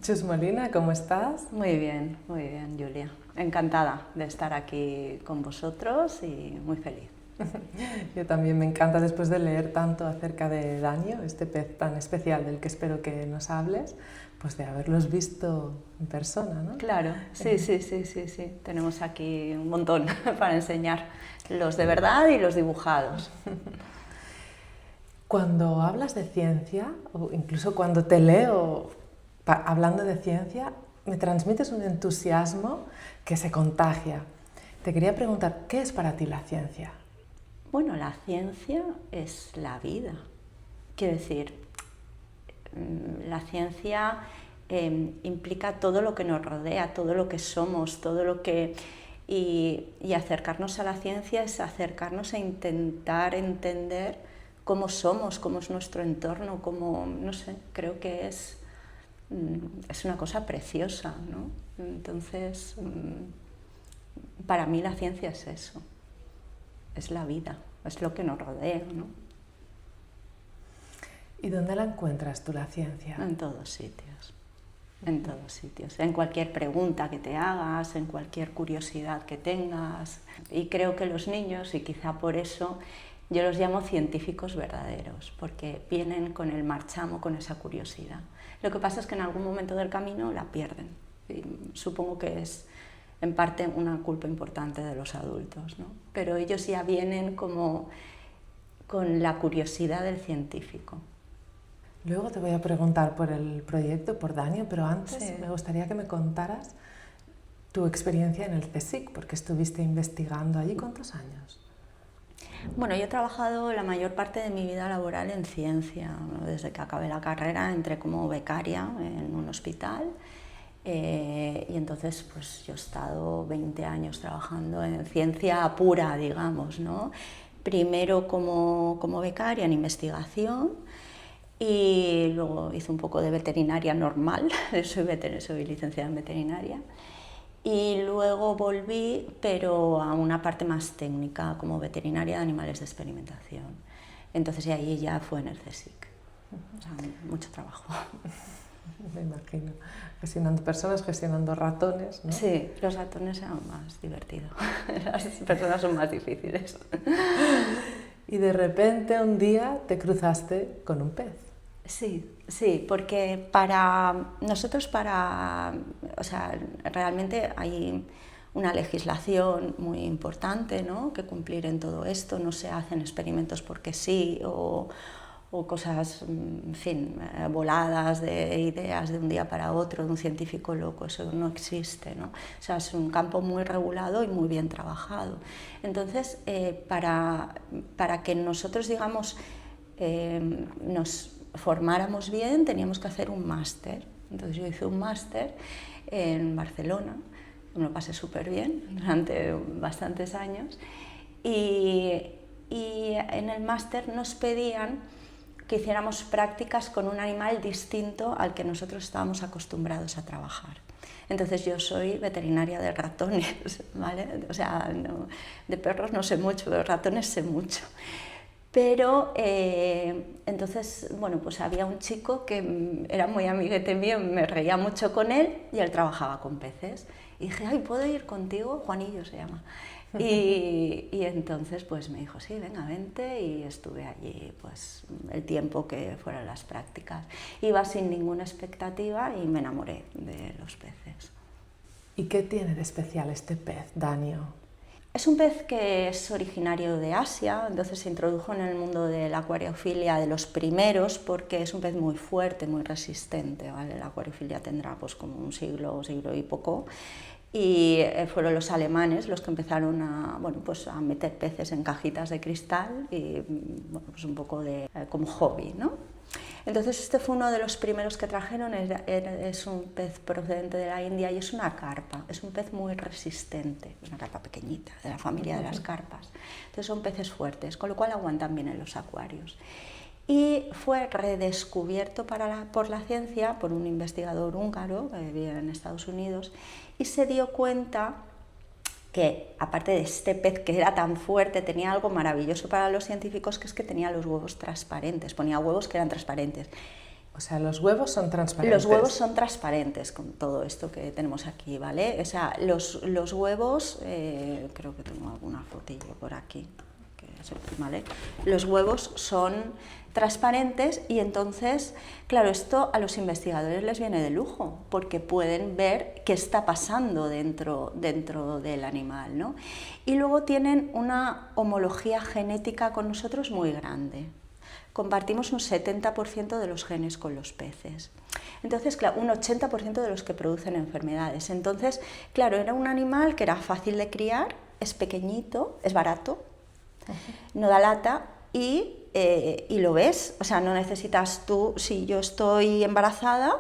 Chus Molina, ¿cómo estás? Muy bien, Julia. Encantada de estar aquí con vosotros y muy feliz. Yo también me encanta, después de leer tanto acerca de Danio, este pez tan especial del que espero que nos hables, pues de haberlos visto en persona, ¿no? Claro, sí. Tenemos aquí un montón para enseñar, los de verdad y los dibujados. Cuando hablas de ciencia, o incluso cuando te leo hablando de ciencia, me transmites un entusiasmo que se contagia. Te quería preguntar, ¿qué es para ti la ciencia? Bueno, la ciencia es la vida. Quiero decir, la ciencia implica todo lo que nos rodea, todo lo que somos, todo lo que... Y acercarnos a la ciencia es acercarnos a intentar entender cómo somos, cómo es nuestro entorno, cómo, no sé, creo que es una cosa preciosa, ¿no? Entonces, para mí la ciencia es eso, es la vida, es lo que nos rodea, ¿no? ¿Y dónde la encuentras tú, la ciencia? En todos sitios, en todos sitios, en cualquier pregunta que te hagas, en cualquier curiosidad que tengas. Y creo que los niños, y quizá por eso, yo los llamo científicos verdaderos, porque vienen con el marchamo, con esa curiosidad. Lo que pasa es que en algún momento del camino la pierden. Y supongo que es en parte una culpa importante de los adultos, ¿no? Pero ellos ya vienen como con la curiosidad del científico. Luego te voy a preguntar por el proyecto, por Danio, pero antes Sí. me gustaría que me contaras tu experiencia en el CSIC, porque estuviste investigando allí. ¿Cuántos años? Bueno, yo he trabajado la mayor parte de mi vida laboral en ciencia. Desde que acabé la carrera entré como becaria en un hospital y entonces pues yo he estado 20 años trabajando en ciencia pura, digamos, ¿no? Primero como becaria en investigación y luego hice un poco de veterinaria normal, soy licenciada en veterinaria. Y luego volví, pero a una parte más técnica, como veterinaria de animales de experimentación. Entonces, y ahí ya fue en el CSIC. O sea, mucho trabajo. Me imagino. Gestionando personas, gestionando ratones, ¿no? Sí, los ratones eran más divertidos. Las personas son más difíciles. Y de repente un día te cruzaste con un pez. Sí, porque para nosotros, o sea, realmente hay una legislación muy importante, ¿no?, que cumplir en todo esto. No se hacen experimentos porque sí o cosas, en fin, voladas de ideas de un día para otro, de un científico loco. Eso no existe, ¿no? O sea, es un campo muy regulado y muy bien trabajado. Entonces, para que nosotros, digamos, nos formáramos bien, teníamos que hacer un máster. Entonces yo hice un máster en Barcelona, me lo pasé súper bien durante bastantes años, y en el máster nos pedían que hiciéramos prácticas con un animal distinto al que nosotros estábamos acostumbrados a trabajar. Entonces yo soy veterinaria de ratones, ¿vale? O sea, no, de perros no sé mucho, pero de ratones sé mucho. Pero entonces, bueno, pues había un chico que era muy amiguete mío, me reía mucho con él y él trabajaba con peces. Y dije, ay, ¿puedo ir contigo? Juanillo se llama. Y entonces pues me dijo, sí, venga, vente, y estuve allí pues el tiempo que fueran las prácticas. Iba sin ninguna expectativa y me enamoré de los peces. ¿Y qué tiene de especial este pez, Danio? Es un pez que es originario de Asia, entonces se introdujo en el mundo de la acuariofilia de los primeros porque es un pez muy fuerte, muy resistente, ¿vale? La acuariofilia tendrá pues como un siglo y poco, y fueron los alemanes los que empezaron a meter peces en cajitas de cristal y bueno, pues un poco como hobby, ¿no? Entonces este fue uno de los primeros que trajeron, es un pez procedente de la India y es una carpa, es un pez muy resistente, es una carpa pequeñita, de la familia de las carpas. Entonces son peces fuertes, con lo cual aguantan bien en los acuarios. Y fue redescubierto por la ciencia, por un investigador húngaro que vivía en Estados Unidos, y se dio cuenta que, aparte de este pez que era tan fuerte, tenía algo maravilloso para los científicos, que es que tenía los huevos transparentes, ponía huevos que eran transparentes. O sea, los huevos son transparentes. Los huevos son transparentes con todo esto que tenemos aquí, ¿vale? O sea, los huevos, creo que tengo alguna fotillo por aquí, ¿vale? Los huevos son transparentes y entonces, claro, esto a los investigadores les viene de lujo, porque pueden ver qué está pasando dentro del animal, ¿no? Y luego tienen una homología genética con nosotros muy grande. Compartimos un 70% de los genes con los peces. Entonces, claro, un 80% de los que producen enfermedades. Entonces, claro, era un animal que era fácil de criar, es pequeñito, es barato, no da lata y lo ves. O sea, no necesitas tú, si yo estoy embarazada,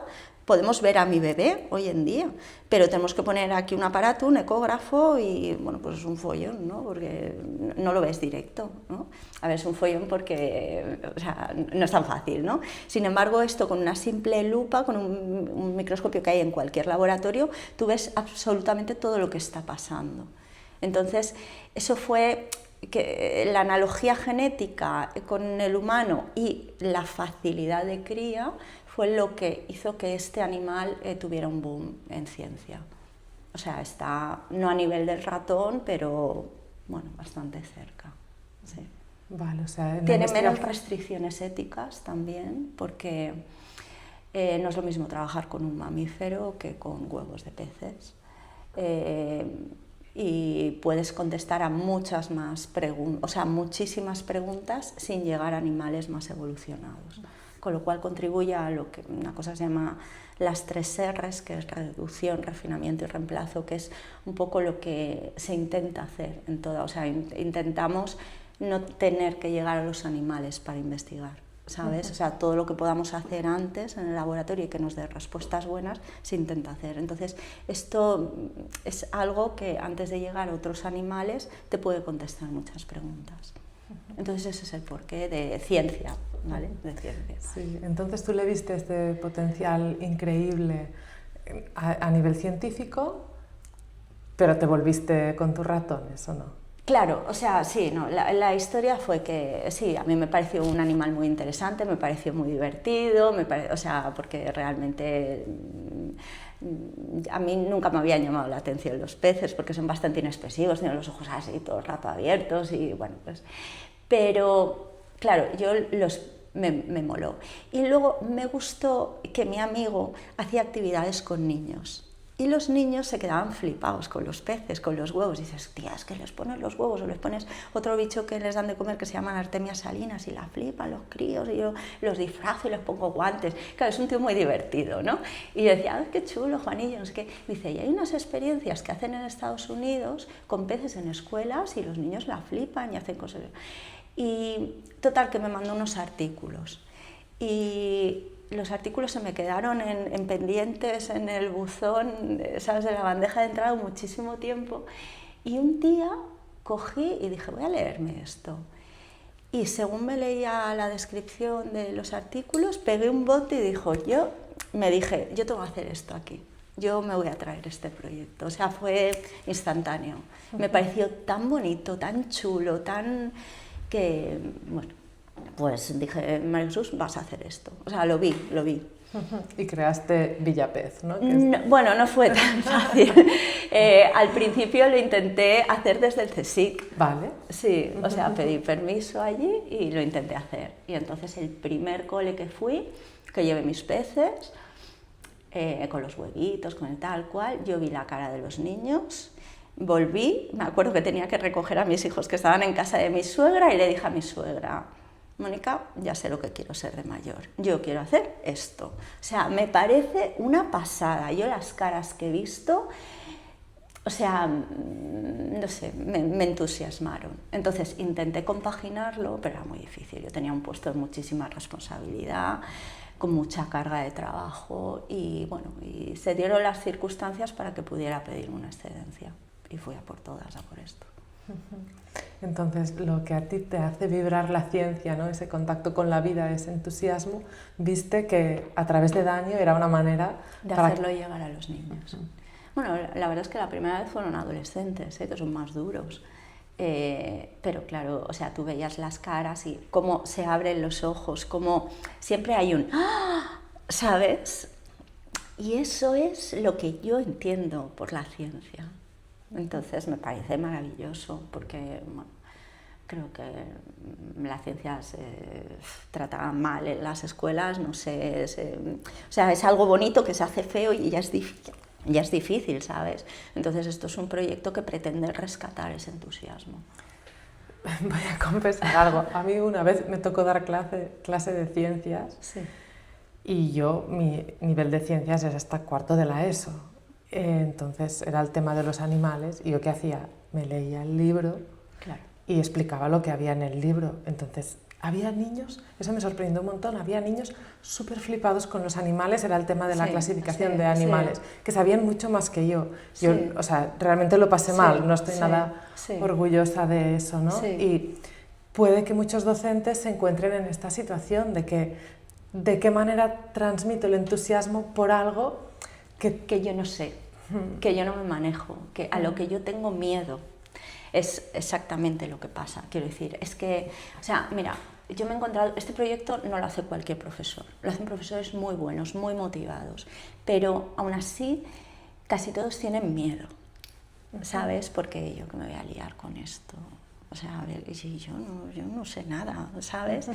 podemos ver a mi bebé hoy en día, pero tenemos que poner aquí un aparato, un ecógrafo y, bueno, pues es un follón, ¿no? Porque no lo ves directo, ¿no? A ver, es un follón porque, o sea, no es tan fácil, ¿no? Sin embargo, esto con una simple lupa, con un microscopio que hay en cualquier laboratorio, tú ves absolutamente todo lo que está pasando. Entonces, eso fue que la analogía genética con el humano y la facilidad de cría fue lo que hizo que este animal tuviera un boom en ciencia. O sea, está no a nivel del ratón, pero bueno, bastante cerca. Sí. Vale, o sea, tiene menos restricciones éticas también, porque no es lo mismo trabajar con un mamífero que con huevos de peces. Y puedes contestar a muchas más preguntas, o sea, muchísimas preguntas sin llegar a animales más evolucionados. Con lo cual contribuye a lo que una cosa se llama las 3 R's, que es reducción, refinamiento y reemplazo, que es un poco lo que se intenta hacer en toda, o sea, intentamos no tener que llegar a los animales para investigar, ¿sabes? O sea, todo lo que podamos hacer antes en el laboratorio y que nos dé respuestas buenas, se intenta hacer. Entonces, esto es algo que antes de llegar a otros animales te puede contestar muchas preguntas. Entonces ese es el porqué de ciencia, ¿vale? De ciencia. Sí, entonces tú le viste este potencial increíble a nivel científico, pero te volviste con tus ratones, ¿o no? Claro, o sea, sí, no, la historia fue que, sí, a mí me pareció un animal muy interesante, me pareció muy divertido, o sea, porque realmente a mí nunca me habían llamado la atención los peces, porque son bastante inexpresivos, tienen los ojos así todo el rato abiertos y bueno, pues... Pero, claro, me moló. Y luego me gustó que mi amigo hacía actividades con niños. Y los niños se quedaban flipados con los peces, con los huevos. Y dices, tía, es que les pones los huevos o les pones otro bicho que les dan de comer que se llaman artemias salinas y la flipan los críos y yo los disfrazo y les pongo guantes. Claro, es un tío muy divertido, ¿no? Y yo decía, qué chulo, Juanillo, no sé qué. Dice, y hay unas experiencias que hacen en Estados Unidos con peces en escuelas y los niños la flipan y hacen cosas. Y total, que me mandó unos artículos. Y los artículos se me quedaron en pendientes en el buzón, ¿sabes?, de la bandeja de entrada muchísimo tiempo. Y un día cogí y dije, voy a leerme esto. Y según me leía la descripción de los artículos, pegué un bote y me dije, yo tengo que hacer esto aquí. Yo me voy a traer este proyecto. O sea, fue instantáneo. Me pareció tan bonito, tan chulo, tan... que, bueno, pues dije, María Jesús, vas a hacer esto. O sea, lo vi. Y creaste Villapez, ¿no? No, bueno, no fue tan fácil. Al principio lo intenté hacer desde el CSIC. Vale. Sí, o sea, pedí permiso allí y lo intenté hacer. Y entonces el primer cole que fui, que llevé mis peces, con los huevitos, con el tal cual, yo vi la cara de los niños. Volví, me acuerdo que tenía que recoger a mis hijos que estaban en casa de mi suegra y le dije a mi suegra, Mónica, ya sé lo que quiero ser de mayor, yo quiero hacer esto. O sea, me parece una pasada. Yo las caras que he visto, o sea, no sé, me entusiasmaron. Entonces intenté compaginarlo, pero era muy difícil. Yo tenía un puesto de muchísima responsabilidad, con mucha carga de trabajo y bueno, y se dieron las circunstancias para que pudiera pedirme una excedencia. Y fui a por todas, a por esto. Entonces, lo que a ti te hace vibrar la ciencia, ¿no? Ese contacto con la vida, ese entusiasmo, viste que a través de Daño era una manera de hacerlo llegar a los niños. Bueno, la verdad es que la primera vez fueron adolescentes, que son más duros. Pero claro, o sea, tú veías las caras y cómo se abren los ojos, cómo siempre hay un ¡ah! ¿sabes? Y eso es lo que yo entiendo por la ciencia. Entonces me parece maravilloso porque bueno, creo que la ciencia se trata mal en las escuelas, no sé, o sea, es algo bonito que se hace feo y ya es difícil, ¿sabes? Entonces esto es un proyecto que pretende rescatar ese entusiasmo. Voy a confesar algo. A mí una vez me tocó dar clase de ciencias. Sí. Y yo, mi nivel de ciencias es hasta cuarto de la ESO. Entonces era el tema de los animales y yo ¿qué hacía? Me leía el libro, claro, y explicaba lo que había en el libro. Entonces había niños, eso me sorprendió un montón, había niños súper flipados con los animales, era el tema de la clasificación de animales, que sabían mucho más que yo. Yo, o sea, realmente lo pasé mal, no estoy nada orgullosa de eso, ¿no? Y puede que muchos docentes se encuentren en esta situación de qué manera transmito el entusiasmo por algo que yo no sé, que yo no me manejo, que a lo que yo tengo miedo. Es exactamente lo que pasa, quiero decir, es que, o sea, mira, yo me he encontrado, este proyecto no lo hace cualquier profesor, lo hacen profesores muy buenos, muy motivados, pero aún así casi todos tienen miedo, ¿sabes? Porque yo que me voy a liar con esto, o sea, a ver, yo no sé nada, ¿sabes?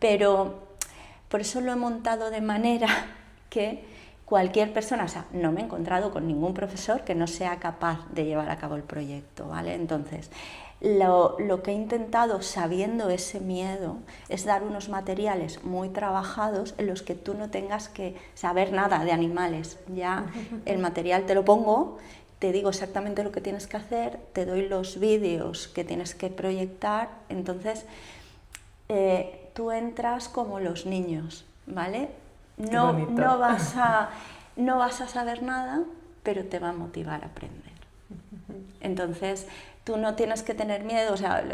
Pero por eso lo he montado de manera que cualquier persona, o sea, no me he encontrado con ningún profesor que no sea capaz de llevar a cabo el proyecto, ¿vale? Entonces, lo que he intentado, sabiendo ese miedo, es dar unos materiales muy trabajados en los que tú no tengas que saber nada de animales. Ya el material te lo pongo, te digo exactamente lo que tienes que hacer, te doy los vídeos que tienes que proyectar, entonces tú entras como los niños, ¿vale? No vas a saber nada, pero te va a motivar a aprender. Entonces, tú no tienes que tener miedo, o sea,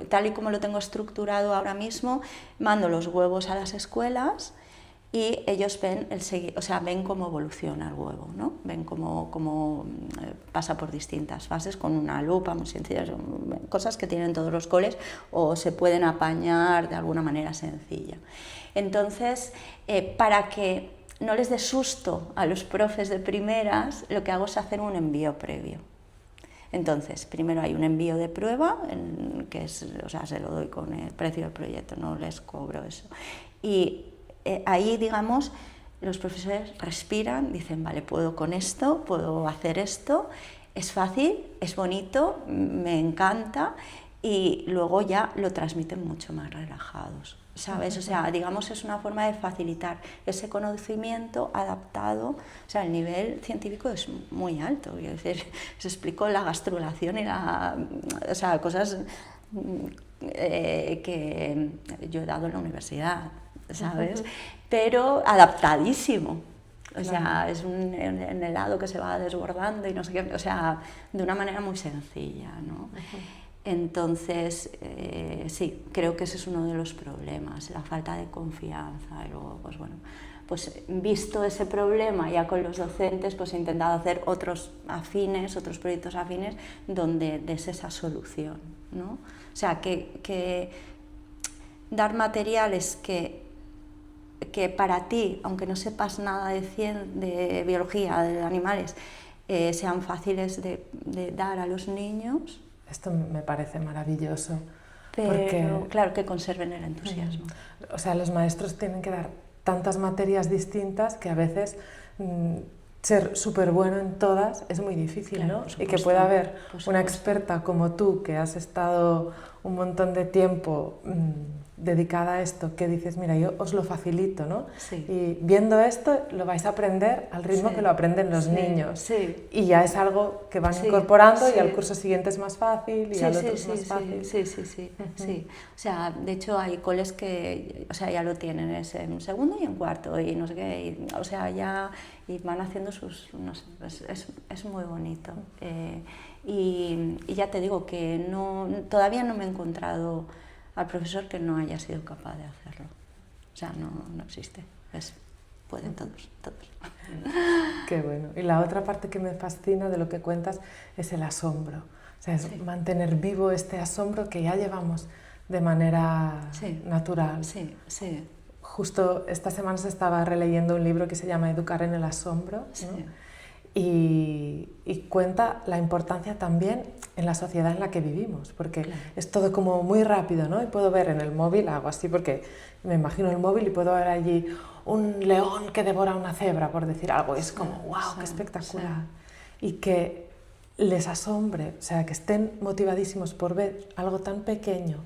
tal y como lo tengo estructurado ahora mismo, mando los huevos a las escuelas y ellos ven cómo evoluciona el huevo, ¿no? Ven cómo pasa por distintas fases con una lupa muy sencilla, cosas que tienen todos los coles o se pueden apañar de alguna manera sencilla. Entonces, para que no les dé susto a los profes de primeras, lo que hago es hacer un envío previo. Entonces, primero hay un envío de prueba, que es, o sea, se lo doy con el precio del proyecto, no les cobro eso. Y ahí, digamos, los profesores respiran, dicen, vale, puedo con esto, puedo hacer esto, es fácil, es bonito, me encanta, y luego ya lo transmiten mucho más relajados, ¿sabes? O sea, digamos, es una forma de facilitar ese conocimiento adaptado, o sea, el nivel científico es muy alto, quiero decir, se explicó la gastrulación y o sea, cosas que yo he dado en la universidad, ¿sabes? Pero adaptadísimo. O sea, es un helado que se va desbordando y no sé qué, o sea, de una manera muy sencilla, ¿no? Entonces, sí, creo que ese es uno de los problemas, la falta de confianza. Y luego, pues bueno, pues visto ese problema ya con los docentes, pues he intentado hacer otros proyectos afines, donde des esa solución, ¿no? O sea, que dar materiales que para ti, aunque no sepas nada de biología, de animales, sean fáciles de dar a los niños. Esto me parece maravilloso. Pero porque, claro, que conserven el entusiasmo. O sea, los maestros tienen que dar tantas materias distintas que a veces ser súper bueno en todas es muy difícil, claro, ¿no? supuesto, Y que pueda haber una experta como tú, que has estado un montón de tiempo dedicada a esto, que dices, mira, yo os lo facilito, ¿no? Sí. Y viendo esto lo vais a aprender al ritmo que lo aprenden los niños. Sí. Y ya es algo que van incorporando y al Sí. curso siguiente es más fácil y al otro es más fácil. Sí. O sea, de hecho hay coles que, o sea, ya lo tienen, es en segundo y en cuarto y no sé qué, y, o sea, ya y van haciendo sus, no sé, es muy bonito. Y ya te digo que todavía no me he encontrado al profesor que no haya sido capaz de hacerlo. O sea, no existe. Pueden todos. Qué bueno. Y la otra parte que me fascina de lo que cuentas es el asombro. O sea, es mantener vivo este asombro que ya llevamos de manera natural. Sí. justo esta semana se estaba releyendo un libro que se llama Educar en el asombro, ¿no? Sí. Y cuenta la importancia también en la sociedad en la que vivimos, porque Claro. es todo como muy rápido, ¿no? Y puedo ver en el móvil, hago así porque me imagino el móvil y puedo ver allí un león que devora una cebra, por decir algo, y es como, wow, qué espectacular. Y que les asombre, o sea, que estén motivadísimos por ver algo tan pequeño,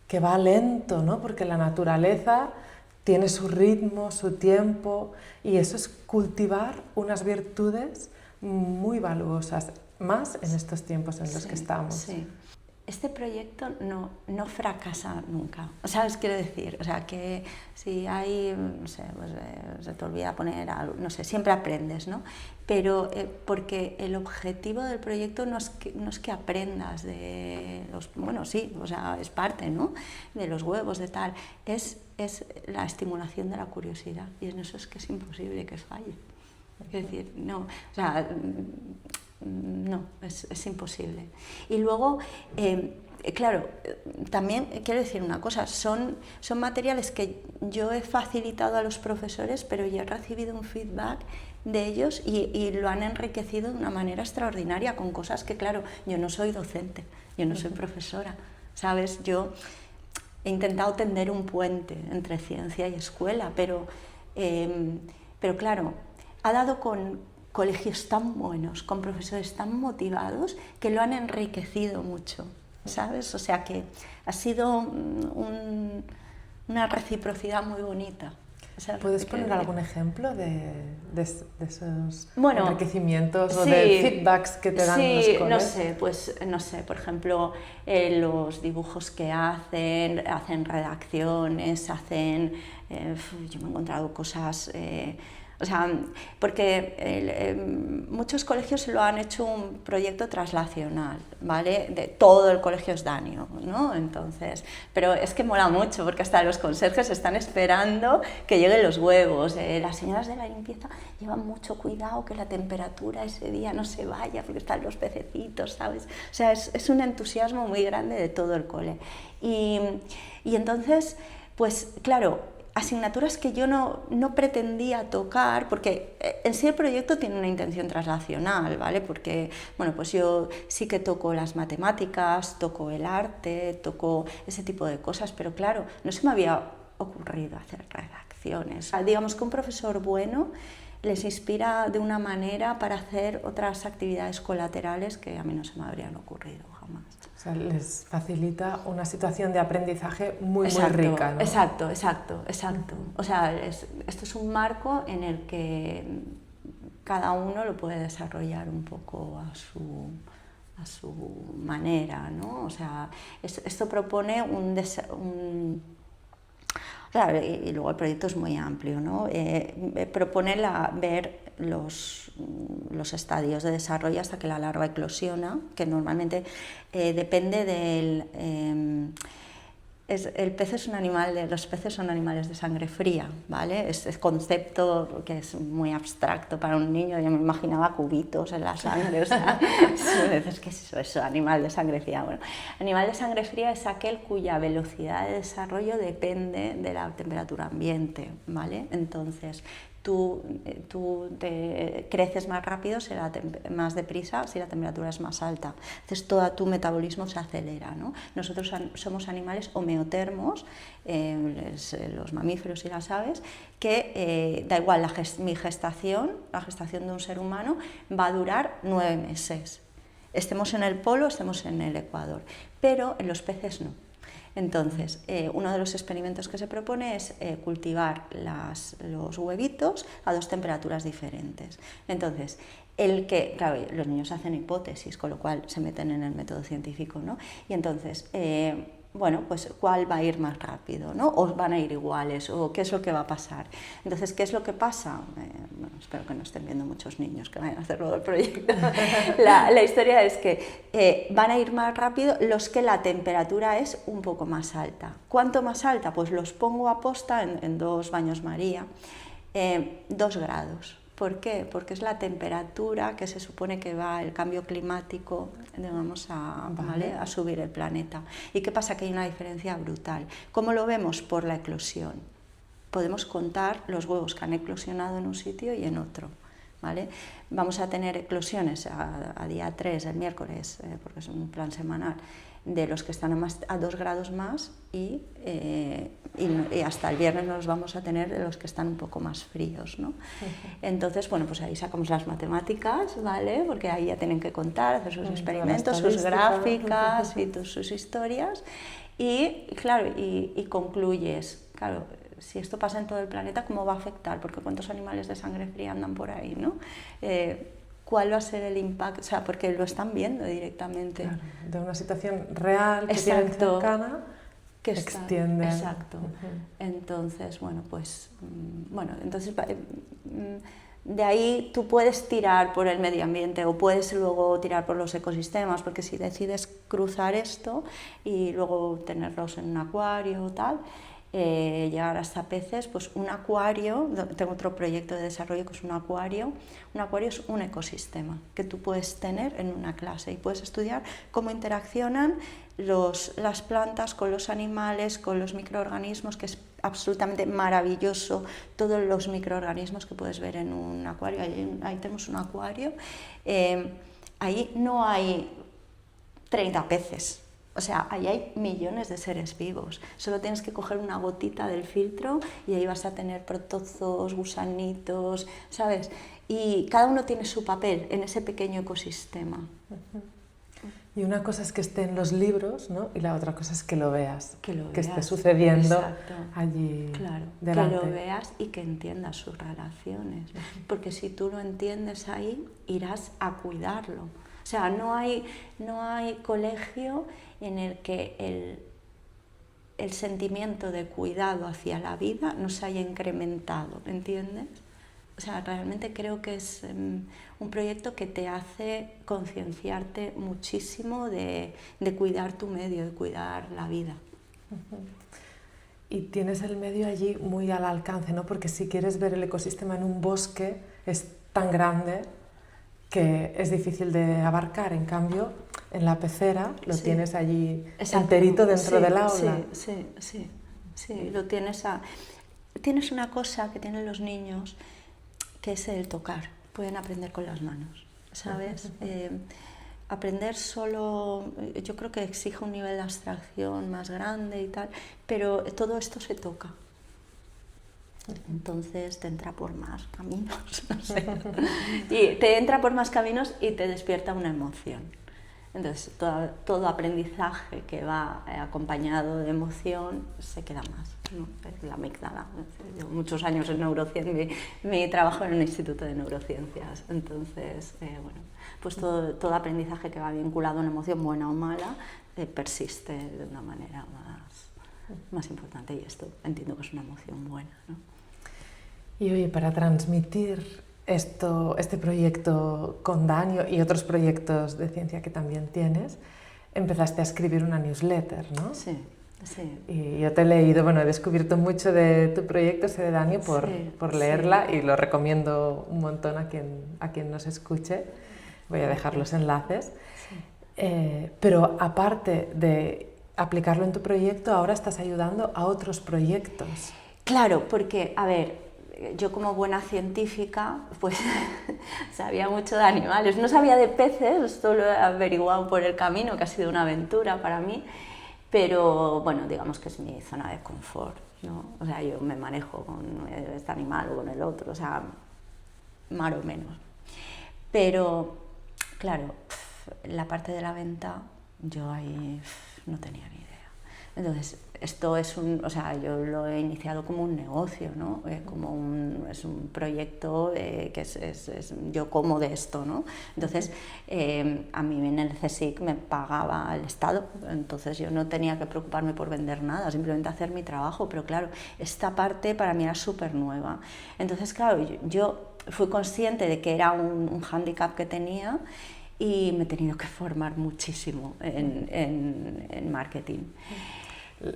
que va lento, ¿no? Porque la naturaleza tiene su ritmo, su tiempo, y eso es cultivar unas virtudes muy valuosas, más en estos tiempos en los que estamos. Sí. Este proyecto no fracasa nunca, ¿sabes? Quiero decir, o sea, que si hay, no sé, pues, se te olvida poner algo, no sé, siempre aprendes, ¿no? Pero porque el objetivo del proyecto no es que aprendas de los, bueno, sí, o sea, es parte, ¿no? De los huevos, de tal, es la estimulación de la curiosidad, y en eso es que es imposible que falle. Es decir, no, o sea, no, es imposible. Y luego, claro, también quiero decir una cosa, son materiales que yo he facilitado a los profesores, pero yo he recibido un feedback de ellos y lo han enriquecido de una manera extraordinaria con cosas que, claro, yo no soy docente, yo no soy profesora, ¿sabes? Yo he intentado tender un puente entre ciencia y escuela, pero claro, ha dado con colegios tan buenos, con profesores tan motivados, que lo han enriquecido mucho, ¿sabes? O sea que ha sido una reciprocidad muy bonita. ¿Puedes poner algún ejemplo de esos bueno, enriquecimientos o sí, de feedbacks que te dan los colegios? No sé, pues no sé, por ejemplo, los dibujos que hacen redacciones, yo me he encontrado cosas, o sea, porque muchos colegios lo han hecho un proyecto traslacional, ¿vale? De todo el colegio es Danio, ¿no? Entonces, pero es que mola mucho porque hasta los conserjes están esperando que lleguen los huevos. Las señoras de la limpieza llevan mucho cuidado que la temperatura ese día no se vaya porque están los pececitos, ¿sabes? O sea, es un entusiasmo muy grande de todo el cole. Y entonces, pues claro, asignaturas que yo no pretendía tocar, porque en sí el proyecto tiene una intención traslacional, ¿vale? Porque, bueno, pues yo sí que toco las matemáticas, toco el arte, toco ese tipo de cosas, pero claro, no se me había ocurrido hacer redacciones. Digamos que un profesor bueno les inspira de una manera para hacer otras actividades colaterales que a mí no se me habrían ocurrido jamás. O sea, les facilita una situación de aprendizaje muy rica, ¿no? Exacto. O sea, esto es un marco en el que cada uno lo puede desarrollar un poco a su manera, ¿no? O sea, esto propone claro, y luego el proyecto es muy amplio, ¿no? Propone ver los estadios de desarrollo hasta que la larva eclosiona, que normalmente depende del... el pez es un animal, los peces son animales de sangre fría, ¿vale? Este concepto que es muy abstracto para un niño, yo me imaginaba cubitos en la sangre, o sea, ¿qué es eso? Animal de sangre fría. Bueno, animal de sangre fría es aquel cuya velocidad de desarrollo depende de la temperatura ambiente, ¿vale? Entonces, tú creces más rápido, más deprisa si la temperatura es más alta. Entonces todo tu metabolismo se acelera, ¿no? Nosotros somos animales homeotermos, los mamíferos y las aves, que da igual, mi gestación, la gestación de un ser humano, va a durar 9 meses. Estemos en el polo, estemos en el ecuador, pero en los peces no. Entonces, uno de los experimentos que se propone es cultivar los huevitos a 2 temperaturas diferentes. Entonces, claro, los niños hacen hipótesis, con lo cual se meten en el método científico, ¿no? Y entonces, bueno, pues ¿cuál va a ir más rápido, ¿no? ¿O van a ir iguales? ¿O qué es lo que va a pasar? Entonces, ¿qué es lo que pasa? Bueno, espero que no estén viendo muchos niños que vayan a hacer luego el proyecto. La historia es que van a ir más rápido los que la temperatura es un poco más alta. ¿Cuánto más alta? Pues los pongo a posta en 2 baños María, 2 grados. ¿Por qué? Porque es la temperatura que se supone que va el cambio climático, vamos ¿vale? a subir el planeta. ¿Y qué pasa? Que hay una diferencia brutal. ¿Cómo lo vemos? Por la eclosión. podemos contar los huevos que han eclosionado en un sitio y en otro, ¿vale? Vamos a tener eclosiones a día 3, el miércoles, porque es un plan semanal, de los que están a 2 grados más y hasta el viernes nos vamos a tener de los que están un poco más fríos, ¿no? Entonces, bueno, pues ahí sacamos las matemáticas, ¿vale? Porque ahí ya tienen que contar, hacer sus experimentos, sus gráficas y sus historias y, claro, y concluyes, claro, si esto pasa en todo el planeta, ¿cómo va a afectar? Porque ¿cuántos animales de sangre fría andan por ahí, no? ¿Cuál va a ser el impacto? O sea, porque lo están viendo directamente. Claro, de una situación real que tienen cercana, que extienden. Exacto. Entonces, bueno, pues, entonces de ahí tú puedes tirar por el medio ambiente o puedes luego tirar por los ecosistemas, porque si decides cruzar esto y luego tenerlos en un acuario o tal, llegar hasta peces, pues un acuario, tengo otro proyecto de desarrollo que es un acuario es un ecosistema que tú puedes tener en una clase y puedes estudiar cómo interaccionan las plantas con los animales, con los microorganismos, que es absolutamente maravilloso, todos los microorganismos que puedes ver en un acuario, ahí tenemos un acuario, ahí no hay 30 peces. O sea, ahí hay millones de seres vivos. Solo tienes que coger una gotita del filtro y ahí vas a tener protozoos, gusanitos, ¿sabes? Y cada uno tiene su papel en ese pequeño ecosistema. Y una cosa es que esté en los libros, ¿no? Y la otra cosa es que lo veas, que veas, esté sucediendo. Exacto. Allí claro, delante. Que lo veas y que entiendas sus relaciones. Porque si tú lo entiendes ahí, irás a cuidarlo. O sea, no hay colegio en el que el sentimiento de cuidado hacia la vida no se haya incrementado, ¿entiendes? O sea, realmente creo que es un proyecto que te hace concienciarte muchísimo de cuidar tu medio, de cuidar la vida. Y tienes el medio allí muy al alcance, ¿no? Porque si quieres ver el ecosistema en un bosque es tan grande que es difícil de abarcar. En cambio, en la pecera lo tienes allí enterito dentro del aula. Sí, lo tienes Tienes una cosa que tienen los niños, que es el tocar. Pueden aprender con las manos, ¿sabes? Aprender solo, yo creo que exige un nivel de abstracción más grande y tal, pero todo esto se toca. Entonces te entra por más caminos, no sé. Y te entra por más caminos y te despierta una emoción. Entonces todo aprendizaje que va acompañado de emoción se queda más, ¿no? La amígdala. Llevo muchos años en neurociencia, mi trabajo en un instituto de neurociencias. Entonces, pues todo aprendizaje que va vinculado a una emoción buena o mala persiste de una manera más importante, y esto entiendo que es una emoción buena, ¿no? Y oye, para transmitir este proyecto con Danio y otros proyectos de ciencia que también tienes, empezaste a escribir una newsletter, ¿no? Sí. Y yo te he leído, he descubierto mucho de tu proyecto, de Danio, por leerla, y lo recomiendo un montón a quien nos escuche. Voy a dejar los enlaces. Sí. Pero aparte de aplicarlo en tu proyecto, ahora estás ayudando a otros proyectos. Claro, porque, a ver, yo como buena científica, pues sabía mucho de animales. No sabía de peces, esto lo he averiguado por el camino, que ha sido una aventura para mí, pero bueno, digamos que es mi zona de confort, ¿no? O sea, yo me manejo con este animal o con el otro, o sea, más o menos. Pero, claro, la parte de la venta, yo ahí no tenía ni idea. Entonces, esto es yo lo he iniciado como un negocio, ¿no? Es un proyecto que yo como de esto, ¿no? Entonces, a mí en el CSIC me pagaba el Estado, entonces yo no tenía que preocuparme por vender nada, simplemente hacer mi trabajo, pero claro, esta parte para mí era súper nueva. Entonces, claro, yo fui consciente de que era un hándicap que tenía y me he tenido que formar muchísimo en marketing.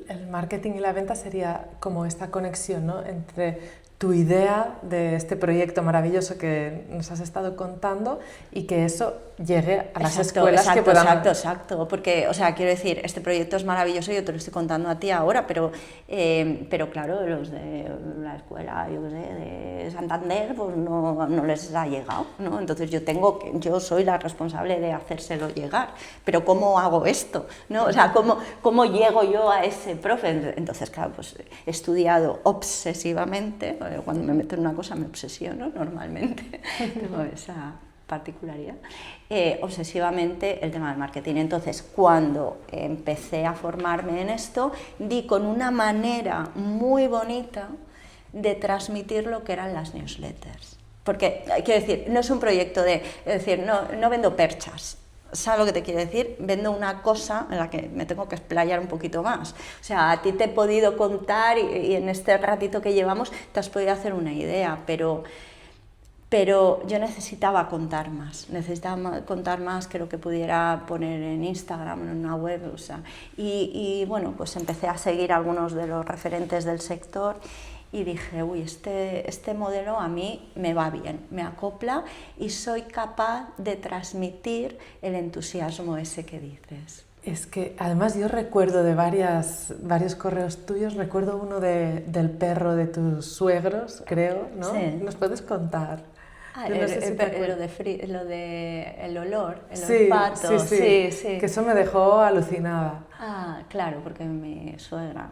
El marketing y la venta sería como esta conexión, ¿no? Entre tu idea de este proyecto maravilloso que nos has estado contando y que eso llegue a las escuelas que puedan... Exacto, porque, o sea, quiero decir, este proyecto es maravilloso, yo te lo estoy contando a ti ahora, pero claro, los de la escuela, yo qué sé, de Santander, pues no les ha llegado, ¿no? Entonces yo soy la responsable de hacérselo llegar, pero ¿cómo hago esto? ¿No? O sea, ¿cómo llego yo a ese profe? Entonces, claro, pues he estudiado obsesivamente. Cuando me meto en una cosa me obsesiono normalmente, tengo esa particularidad, obsesivamente el tema del marketing. Entonces, cuando empecé a formarme en esto, di con una manera muy bonita de transmitir lo que eran las newsletters. Porque, quiero decir, no es un proyecto es decir, no vendo perchas. ¿Sabes lo que te quiero decir? Vendo una cosa en la que me tengo que explayar un poquito más. O sea, a ti te he podido contar y en este ratito que llevamos te has podido hacer una idea, pero yo necesitaba contar más que lo que pudiera poner en Instagram, en una web, o sea, y bueno, pues empecé a seguir a algunos de los referentes del sector y dije, uy, este modelo a mí me va bien, me acopla y soy capaz de transmitir el entusiasmo ese que dices. Es que además yo recuerdo de varios correos tuyos, recuerdo uno del perro de tus suegros, creo, ¿no? Sí. ¿Nos puedes contar? Lo de el olor, el sí, olfato, sí, que eso me dejó alucinada. Ah, claro, porque mi suegra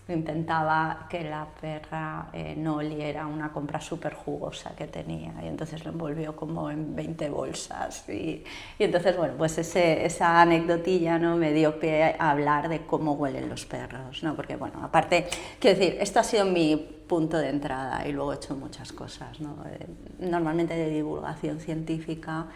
intentaba que la perra no oliera una compra súper jugosa que tenía y entonces lo envolvió como en 20 bolsas y entonces, bueno, pues esa anecdotilla, ¿no?, me dio pie a hablar de cómo huelen los perros, ¿no? Porque, bueno, aparte, quiero decir, esto ha sido mi punto de entrada y luego he hecho muchas cosas, ¿no? Normalmente de divulgación científica,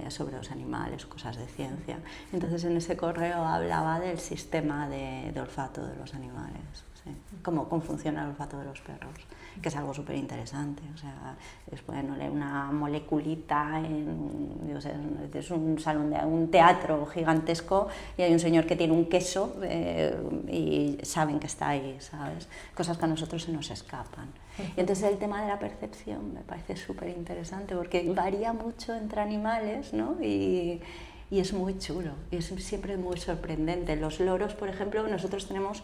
sobre los animales, cosas de ciencia. Entonces en ese correo hablaba del sistema de olfato de los animales, ¿sí? Cómo funciona el olfato de los perros, que es algo súper interesante. O sea, pueden oler una moleculita es un salón de un teatro gigantesco y hay un señor que tiene un queso y saben que está ahí, ¿sabes? Cosas que a nosotros se nos escapan. Y entonces el tema de la percepción me parece súper interesante porque varía mucho entre animales, ¿no? Y es muy chulo, y es siempre muy sorprendente. Los loros, por ejemplo, nosotros tenemos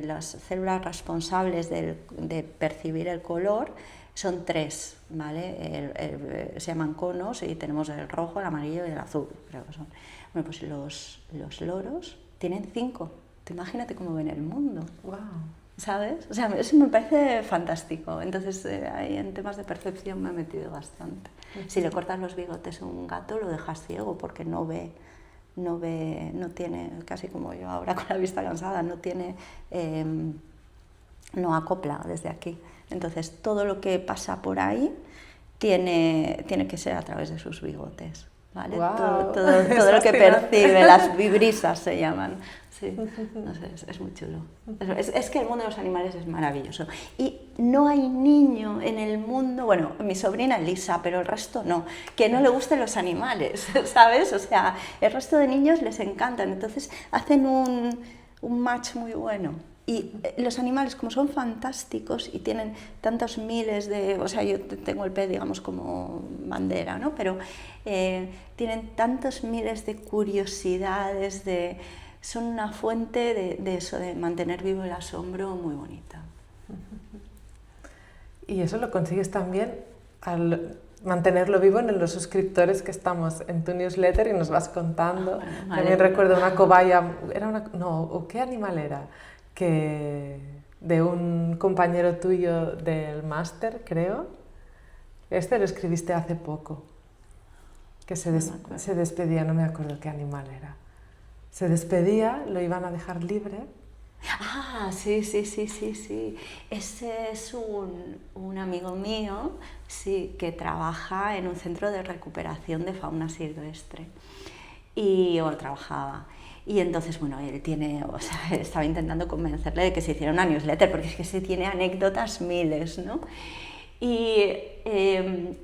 las células responsables de percibir el color, son 3, ¿vale? Se llaman conos y tenemos el rojo, el amarillo y el azul, creo que son. Bueno, pues los loros tienen 5. Imagínate cómo ven el mundo. Wow. ¿Sabes? O sea, eso me parece fantástico. Entonces, ahí en temas de percepción me he metido bastante. Si le cortas los bigotes a un gato, lo dejas ciego porque no tiene, casi como yo ahora con la vista cansada, no acopla desde aquí. Entonces, todo lo que pasa por ahí tiene que ser a través de sus bigotes, ¿vale? Wow. Todo lo que percibe, las vibrisas se llaman. Sí, no sé, es muy chulo. Es que el mundo de los animales es maravilloso. Y no hay niño en el mundo, bueno, mi sobrina Elisa, pero el resto no, que no le gusten los animales, ¿sabes? O sea, el resto de niños les encantan, entonces hacen un match muy bueno. Y los animales, como son fantásticos y tienen tantos miles de... O sea, yo tengo el pez, digamos, como bandera, ¿no? Pero tienen tantos miles de curiosidades, son una fuente de eso, de mantener vivo el asombro muy bonita. Y eso lo consigues también al mantenerlo vivo en los suscriptores que estamos en tu newsletter y nos vas contando. Bueno, vale. También recuerdo una cobaya, ¿qué animal era? Que de un compañero tuyo del máster, creo. Lo escribiste hace poco. Que se despedía, no me acuerdo qué animal era. Se despedía, lo iban a dejar libre. Ah, sí. Ese es un amigo mío, sí, que trabaja en un centro de recuperación de fauna silvestre. Trabajaba. Y entonces, bueno, él estaba intentando convencerle de que se hiciera una newsletter, porque es que se tiene anécdotas miles, ¿no? Y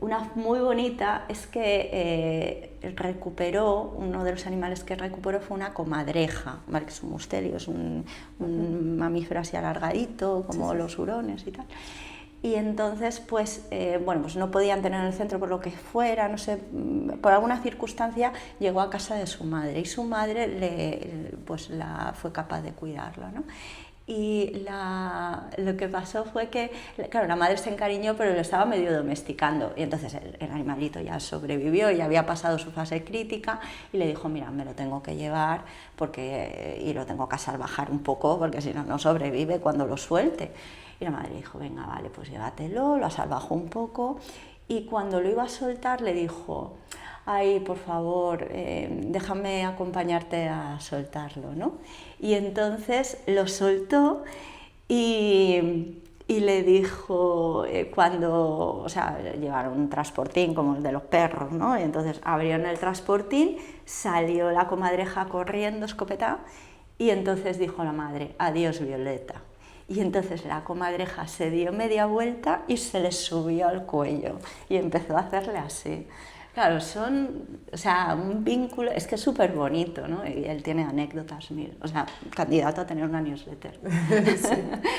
una muy bonita es que recuperó, uno de los animales que recuperó fue una comadreja, ¿vale? Que es un mustelio, es un mamífero así alargadito, como los hurones y tal. Y entonces, pues, bueno, pues no podían tener en el centro por lo que fuera, no sé, por alguna circunstancia llegó a casa de su madre y su madre fue capaz de cuidarlo, ¿no? Y lo que pasó fue que, claro, la madre se encariñó, pero lo estaba medio domesticando. Y entonces el animalito ya sobrevivió, ya había pasado su fase crítica y le dijo, mira, me lo tengo que llevar y lo tengo que salvajar un poco porque si no, no sobrevive cuando lo suelte. Y la madre dijo, venga, vale, pues llévatelo, lo asalvajó un poco y cuando lo iba a soltar le dijo, ay, por favor, déjame acompañarte a soltarlo, ¿no? Y entonces lo soltó y le dijo, o sea, llevaron un transportín como el de los perros, ¿no? Y entonces abrieron el transportín, salió la comadreja corriendo, escopetada, y entonces dijo la madre, adiós, Violeta. Y entonces la comadreja se dio media vuelta y se le subió al cuello y empezó a hacerle así. Claro, o sea, un vínculo, es que es súper bonito, ¿no? Y él tiene anécdotas mil, o sea, candidato a tener una newsletter. Sí.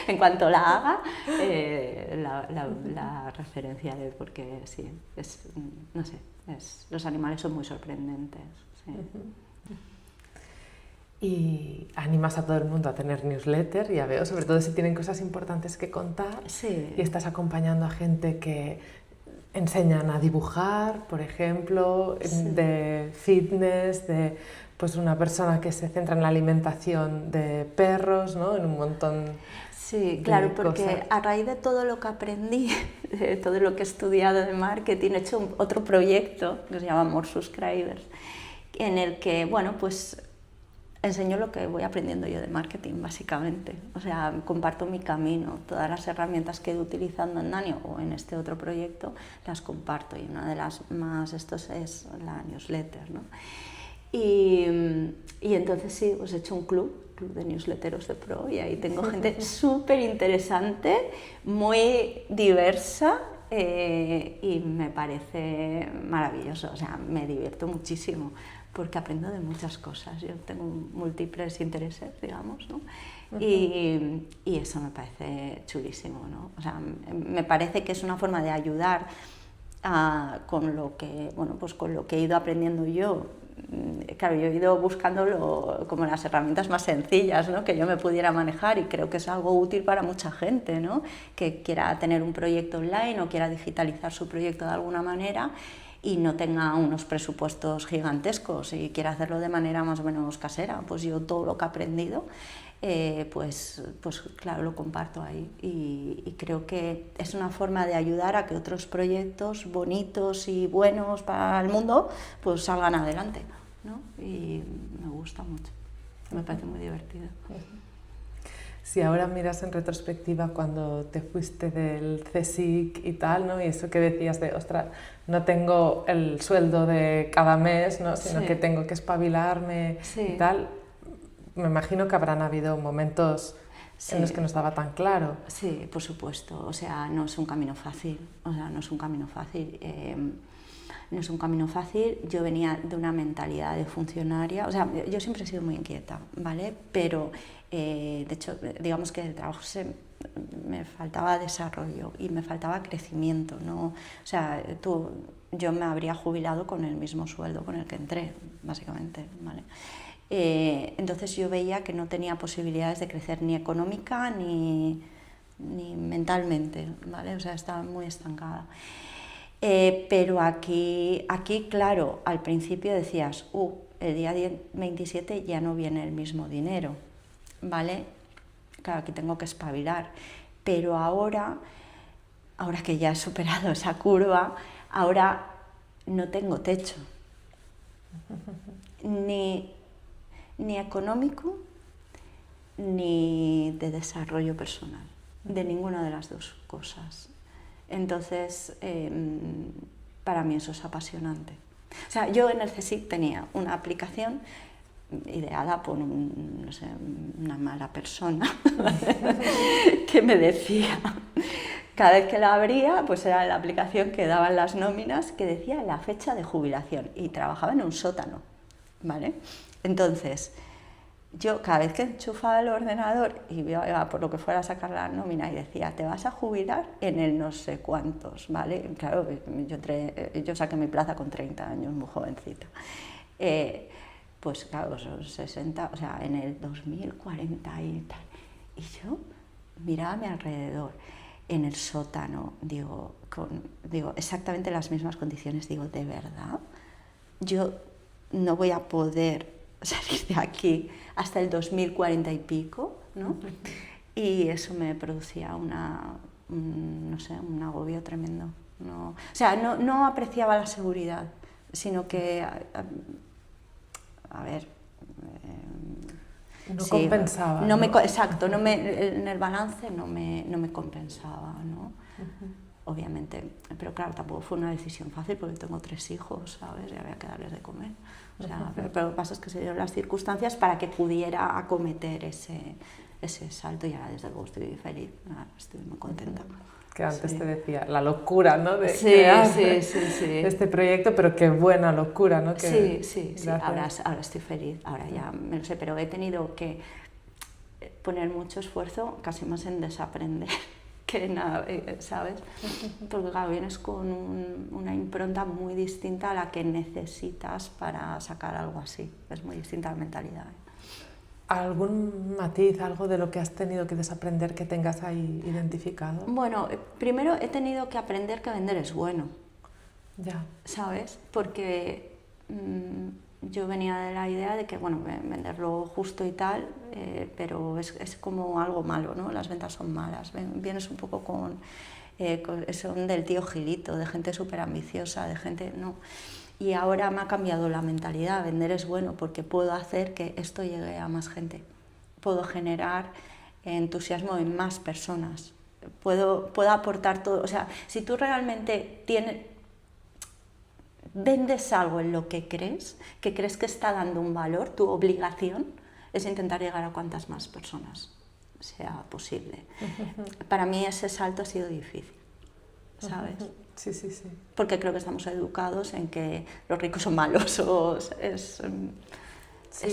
En cuanto la haga, la referenciaré porque sí, no sé, los animales son muy sorprendentes. Sí. Y animas a todo el mundo a tener newsletter, ya veo, sobre todo si tienen cosas importantes que contar. Sí. Y estás acompañando a gente que enseñan a dibujar, por ejemplo, sí, de fitness, de pues una persona que se centra en la alimentación de perros, ¿no? En un montón sí, claro, de porque cosas. A raíz de todo lo que aprendí, de todo lo que he estudiado de marketing, he hecho otro proyecto que se llama More Subscribers, en el que, bueno, pues enseño lo que voy aprendiendo yo de marketing, básicamente. O sea, comparto mi camino, todas las herramientas que he ido utilizando en Danio o en este otro proyecto, las comparto. Y una de las más es la newsletter, ¿no? Y entonces sí, pues he hecho un club de newsletteros de pro y ahí tengo gente súper interesante, muy diversa y me parece maravilloso. O sea, me divierto muchísimo porque aprendo de muchas cosas, yo tengo múltiples intereses, digamos, ¿no? Y eso me parece chulísimo, ¿no? O sea, me parece que es una forma de ayudar con lo que, bueno, pues con lo que he ido aprendiendo yo. Claro, yo he ido buscando como las herramientas más sencillas, ¿no? Que yo me pudiera manejar y creo que es algo útil para mucha gente, ¿no? Que quiera tener un proyecto online o quiera digitalizar su proyecto de alguna manera y no tenga unos presupuestos gigantescos y quiera hacerlo de manera más o menos casera. Pues yo todo lo que he aprendido, pues claro, lo comparto ahí y creo que es una forma de ayudar a que otros proyectos bonitos y buenos para el mundo pues salgan adelante, ¿no? Y me gusta mucho, me parece muy divertido. Si ahora miras en retrospectiva cuando te fuiste del CSIC y tal, ¿no? Y eso que decías de, ostras, no tengo el sueldo de cada mes, ¿no? Sino que tengo que espabilarme y tal, me imagino que habrán habido momentos en los que no estaba tan claro. Sí, por supuesto, o sea, no es un camino fácil, o sea, no es un camino fácil. No es un camino fácil, yo venía de una mentalidad de funcionaria, o sea, yo siempre he sido muy inquieta, ¿vale? Pero, de hecho, digamos que el trabajo me faltaba desarrollo y me faltaba crecimiento, ¿no? O sea, yo me habría jubilado con el mismo sueldo con el que entré, básicamente, ¿vale? Entonces yo veía que no tenía posibilidades de crecer ni económica ni mentalmente, ¿vale? O sea, estaba muy estancada. Pero aquí, claro, al principio decías, el día 27 ya no viene el mismo dinero, ¿vale? Claro, aquí tengo que espabilar, pero ahora que ya he superado esa curva, ahora no tengo techo, ni económico, ni de desarrollo personal, de ninguna de las dos cosas. Entonces, para mí eso es apasionante. O sea, yo en el CSIC tenía una aplicación ideada por no sé, una mala persona que me decía cada vez que la abría, pues era la aplicación que daban las nóminas que decía la fecha de jubilación y trabajaba en un sótano, ¿vale? Entonces, yo cada vez que enchufaba el ordenador y iba por lo que fuera a sacar la nómina y decía, te vas a jubilar en el no sé cuántos, ¿vale? Claro, yo saqué mi plaza con 30 años, muy jovencita. Pues claro, son 60, o sea, en el 2040 y tal. Y yo miraba a mi alrededor, en el sótano, digo, exactamente las mismas condiciones, digo, ¿de verdad? Yo no voy a poder salir de aquí hasta el 2040 y pico, ¿no? Y eso me producía no sé, un agobio tremendo. No, o sea, no apreciaba la seguridad, sino que, a ver... no compensaba. No me, exacto, en el balance no me compensaba, ¿no? Obviamente, pero claro, tampoco fue una decisión fácil porque tengo 3 hijos, ¿sabes? Y había que darles de comer. O sea, pero lo que pasa es que se dieron las circunstancias para que pudiera acometer ese salto y ahora desde luego estoy feliz, estoy muy contenta. Que antes te decía, la locura, ¿no? De sí. este proyecto, pero qué buena locura, ¿no? Sí, ahora estoy feliz, ahora ya me lo sé, pero he tenido que poner mucho esfuerzo, casi más en desaprender que nada, ¿sabes? Porque claro, vienes con una impronta muy distinta a la que necesitas para sacar algo así, es muy distinta la mentalidad. ¿Algún matiz, algo de lo que has tenido que desaprender que tengas ahí identificado? Bueno, primero he tenido que aprender que vender es bueno. Ya. ¿Sabes? Porque yo venía de la idea de que, bueno, venderlo justo y tal, pero es como algo malo, ¿no? Las ventas son malas. Vienes un poco son del tío Gilito, de gente súper ambiciosa, de gente... no. Y ahora me ha cambiado la mentalidad, vender es bueno porque puedo hacer que esto llegue a más gente, puedo generar entusiasmo en más personas, puedo aportar todo, o sea, si tú realmente vendes algo en lo que crees que está dando un valor, tu obligación es intentar llegar a cuantas más personas sea posible. Para mí ese salto ha sido difícil, ¿sabes? Sí. Porque creo que estamos educados en que los ricos son malos o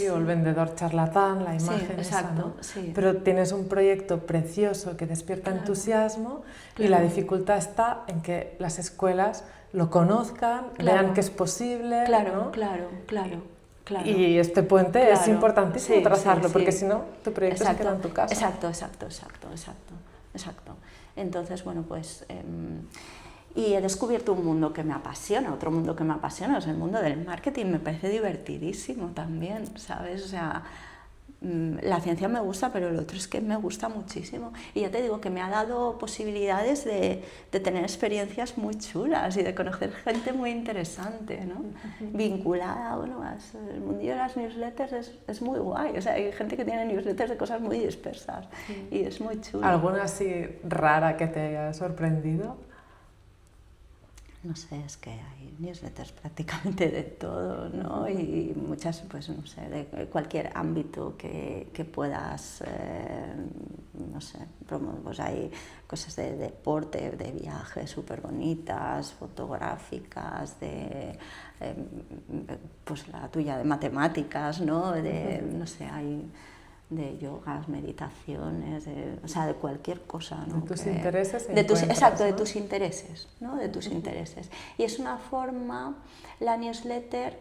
o el vendedor charlatán, la imagen exacto, esa, ¿no? Sí. Pero tienes un proyecto precioso que despierta entusiasmo y la dificultad está en que las escuelas lo conozcan, vean que es posible, ¿no? Claro. Y este puente es importantísimo trazarlo, porque si no, tu proyecto se queda en tu casa. Exacto. Entonces, bueno, pues... y he descubierto un mundo que me apasiona, otro mundo que me apasiona es el mundo del marketing, me parece divertidísimo también, ¿sabes? O sea, la ciencia me gusta, pero el otro es que me gusta muchísimo. Y ya te digo que me ha dado posibilidades de tener experiencias muy chulas y de conocer gente muy interesante, ¿no? Vinculada, bueno, el mundillo de las newsletters es muy guay. O sea, hay gente que tiene newsletters de cosas muy dispersas y es muy chulo. ¿Alguna así rara que te haya sorprendido? No sé, es que hay newsletters prácticamente de todo, ¿no? Y muchas, pues no sé, de cualquier ámbito que puedas, no sé, pues hay cosas de deporte, de viajes súper bonitas, fotográficas, pues la tuya de matemáticas, ¿no? No sé, hay... de yogas, meditaciones, o sea, de cualquier cosa, ¿no? De tus intereses. Exacto, ¿no? De tus intereses, ¿no? De tus intereses. Y es una forma, la newsletter,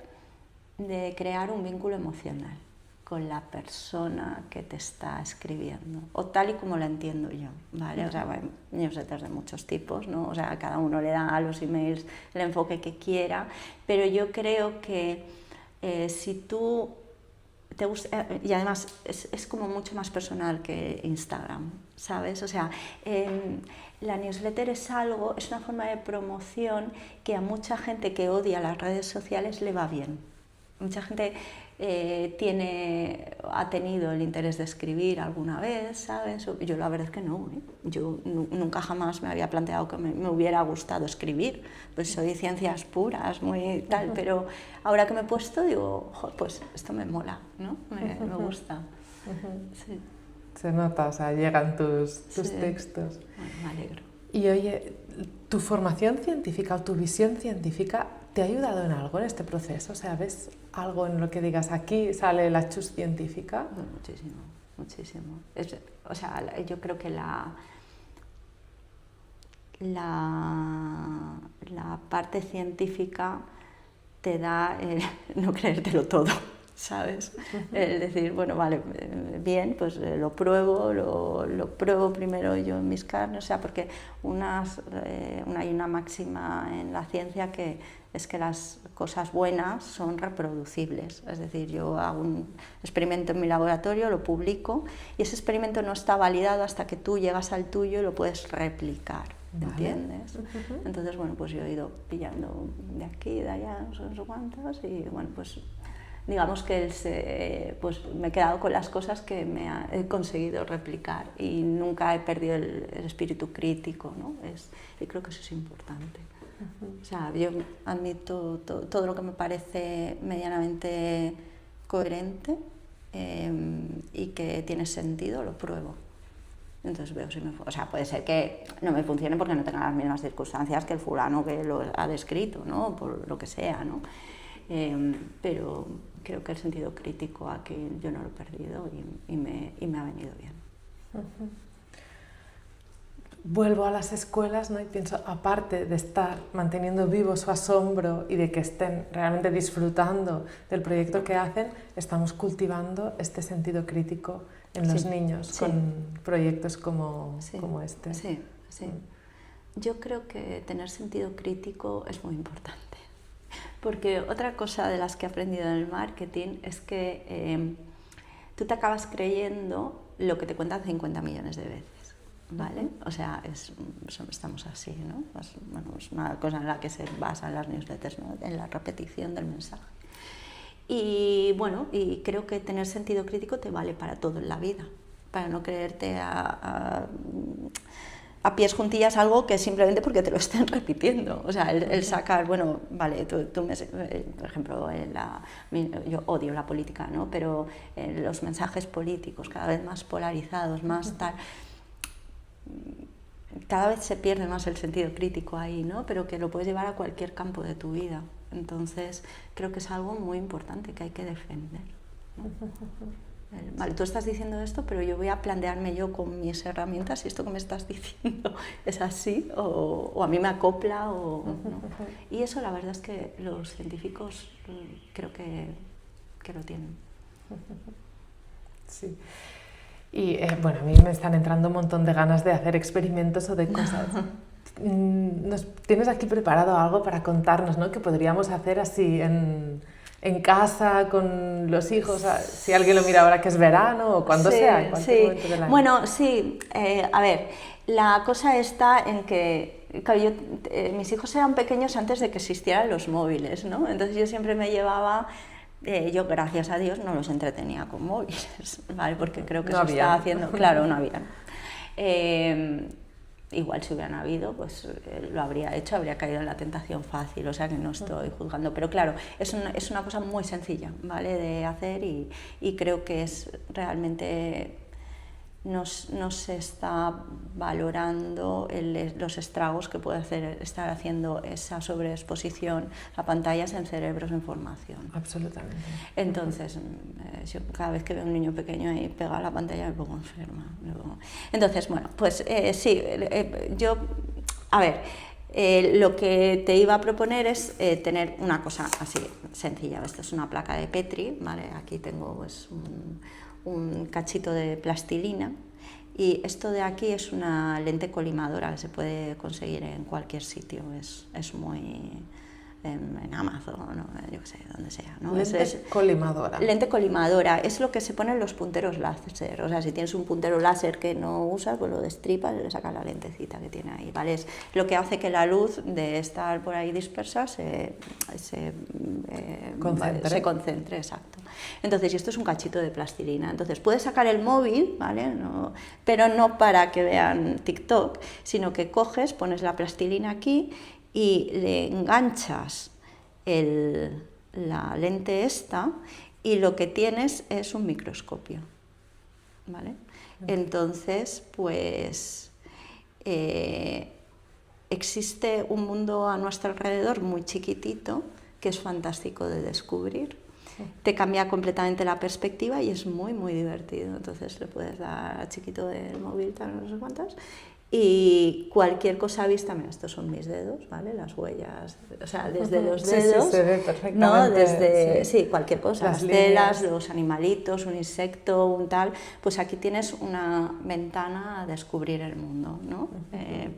de crear un vínculo emocional con la persona que te está escribiendo, o tal y como la entiendo yo, ¿vale? O sea, hay newsletters de muchos tipos, ¿no? O sea, cada uno le da a los emails el enfoque que quiera, pero yo creo que si tú te gusta, y además es como mucho más personal que Instagram, ¿sabes? O sea, la newsletter es una forma de promoción que a mucha gente que odia las redes sociales le va bien. Mucha gente ha tenido el interés de escribir alguna vez, ¿sabes? Yo la verdad es que no, ¿eh? Yo nunca jamás me había planteado que me hubiera gustado escribir, pues soy ciencias puras, muy tal, pero ahora que me he puesto digo, pues esto me mola, ¿no? Me gusta. Sí. Se nota, o sea, llegan tus textos. Bueno, me alegro. Y oye, ¿tu formación científica o tu visión científica te ha ayudado en algo en este proceso? O sea, ¿ves algo en lo que digas, aquí sale la chus científica? Muchísimo, muchísimo. O sea, yo creo que la parte científica te da no creértelo todo, ¿sabes? Es decir, bueno, vale, bien, pues lo pruebo primero yo en mis carnes, o sea, porque hay una máxima en la ciencia que es que las cosas buenas son reproducibles, es decir, yo hago un experimento en mi laboratorio, lo publico y ese experimento no está validado hasta que tú llegas al tuyo y lo puedes replicar. ¿Entiendes? Entonces, bueno, pues yo he ido pillando de aquí, de allá, no sé cuántas, y bueno, pues digamos que pues me he quedado con las cosas que he conseguido replicar y nunca he perdido el espíritu crítico, ¿no? Y creo que eso es importante. O sea, yo admito todo lo que me parece medianamente coherente y que tiene sentido, lo pruebo. Entonces veo si o sea, puede ser que no me funcione porque no tenga las mismas circunstancias que el fulano que lo ha descrito, ¿no? Por lo que sea, ¿no? Pero creo que el sentido crítico aquí yo no lo he perdido y me ha venido bien. Vuelvo a las escuelas, ¿no? Y pienso, aparte de estar manteniendo vivo su asombro y de que estén realmente disfrutando del proyecto que hacen, estamos cultivando este sentido crítico en los niños con proyectos como este. Sí. Yo creo que tener sentido crítico es muy importante, porque otra cosa de las que he aprendido en el marketing es que tú te acabas creyendo lo que te cuentan 50 millones de veces, ¿vale? O sea, estamos así, ¿no? Es una cosa en la que se basan las newsletters, ¿no? En la repetición del mensaje. Y bueno, y creo que tener sentido crítico te vale para todo en la vida, para no creerte a pies juntillas algo que simplemente porque te lo estén repitiendo. O sea, el sacar, bueno, vale, por ejemplo, yo odio la política, ¿no? Pero los mensajes políticos cada vez más polarizados, más tal, cada vez se pierde más el sentido crítico ahí, ¿no? Pero que lo puedes llevar a cualquier campo de tu vida. Entonces, creo que es algo muy importante que hay que defender, ¿no? Vale, tú estás diciendo esto, pero yo voy a plantearme yo con mis herramientas si esto que me estás diciendo es así o a mí me acopla o no. Y eso la verdad es que los científicos creo que lo tienen. Sí. Y bueno, a mí me están entrando un montón de ganas de hacer experimentos o de cosas. ¿Tienes aquí preparado algo para contarnos, ¿no? Que podríamos hacer así en casa, con los hijos, si alguien lo mira ahora que es verano o cuando sea, en cualquier momento del año? Bueno, sí, a ver, la cosa está en que claro, mis hijos eran pequeños antes de que existieran los móviles, ¿no? Entonces yo siempre me llevaba, yo gracias a Dios no los entretenía con móviles, ¿vale? Porque creo que no se había. está haciendo, claro, no había. Igual si hubieran habido, pues lo habría hecho, habría caído en la tentación fácil, o sea que no estoy juzgando, pero claro, es una cosa muy sencilla, ¿vale? De hacer y creo que es realmente no se está valorando los estragos que puede estar haciendo esa sobreexposición a pantallas en cerebros en formación. Absolutamente. Entonces, yo cada vez que veo a un niño pequeño ahí pegado a la pantalla me pongo enferma. Entonces, bueno, pues sí, yo, a ver, lo que te iba a proponer es tener una cosa así sencilla. Esto es una placa de Petri, ¿vale? Aquí tengo pues, un cachito de plastilina y esto de aquí es una lente colimadora que se puede conseguir en cualquier sitio, es muy... en Amazon, ¿no? Yo qué sé, donde sea, ¿no? Lente colimadora. Lente colimadora, es lo que se pone en los punteros láser, o sea, si tienes un puntero láser que no usas, pues lo destripas y le sacas la lentecita que tiene ahí, ¿vale? Es lo que hace que la luz de estar por ahí dispersa se concentre, exacto. Entonces, y esto es un cachito de plastilina, entonces puedes sacar el móvil, ¿vale? Pero no para que vean TikTok, sino que coges, pones la plastilina aquí y le enganchas la lente esta y lo que tienes es un microscopio, ¿vale? Entonces, pues existe un mundo a nuestro alrededor muy chiquitito que es fantástico de descubrir. Te cambia completamente la perspectiva y es muy, muy divertido. Entonces le puedes dar a chiquito del móvil, tal, no sé cuántas, y cualquier cosa vista, mira, estos son mis dedos, ¿vale? Las huellas, o sea, desde los dedos, sí, se ve perfectamente, ¿no? Desde, sí, cualquier cosa, las telas, líneas. los animalitos, un insecto, un tal, pues aquí tienes una ventana a descubrir el mundo, ¿no?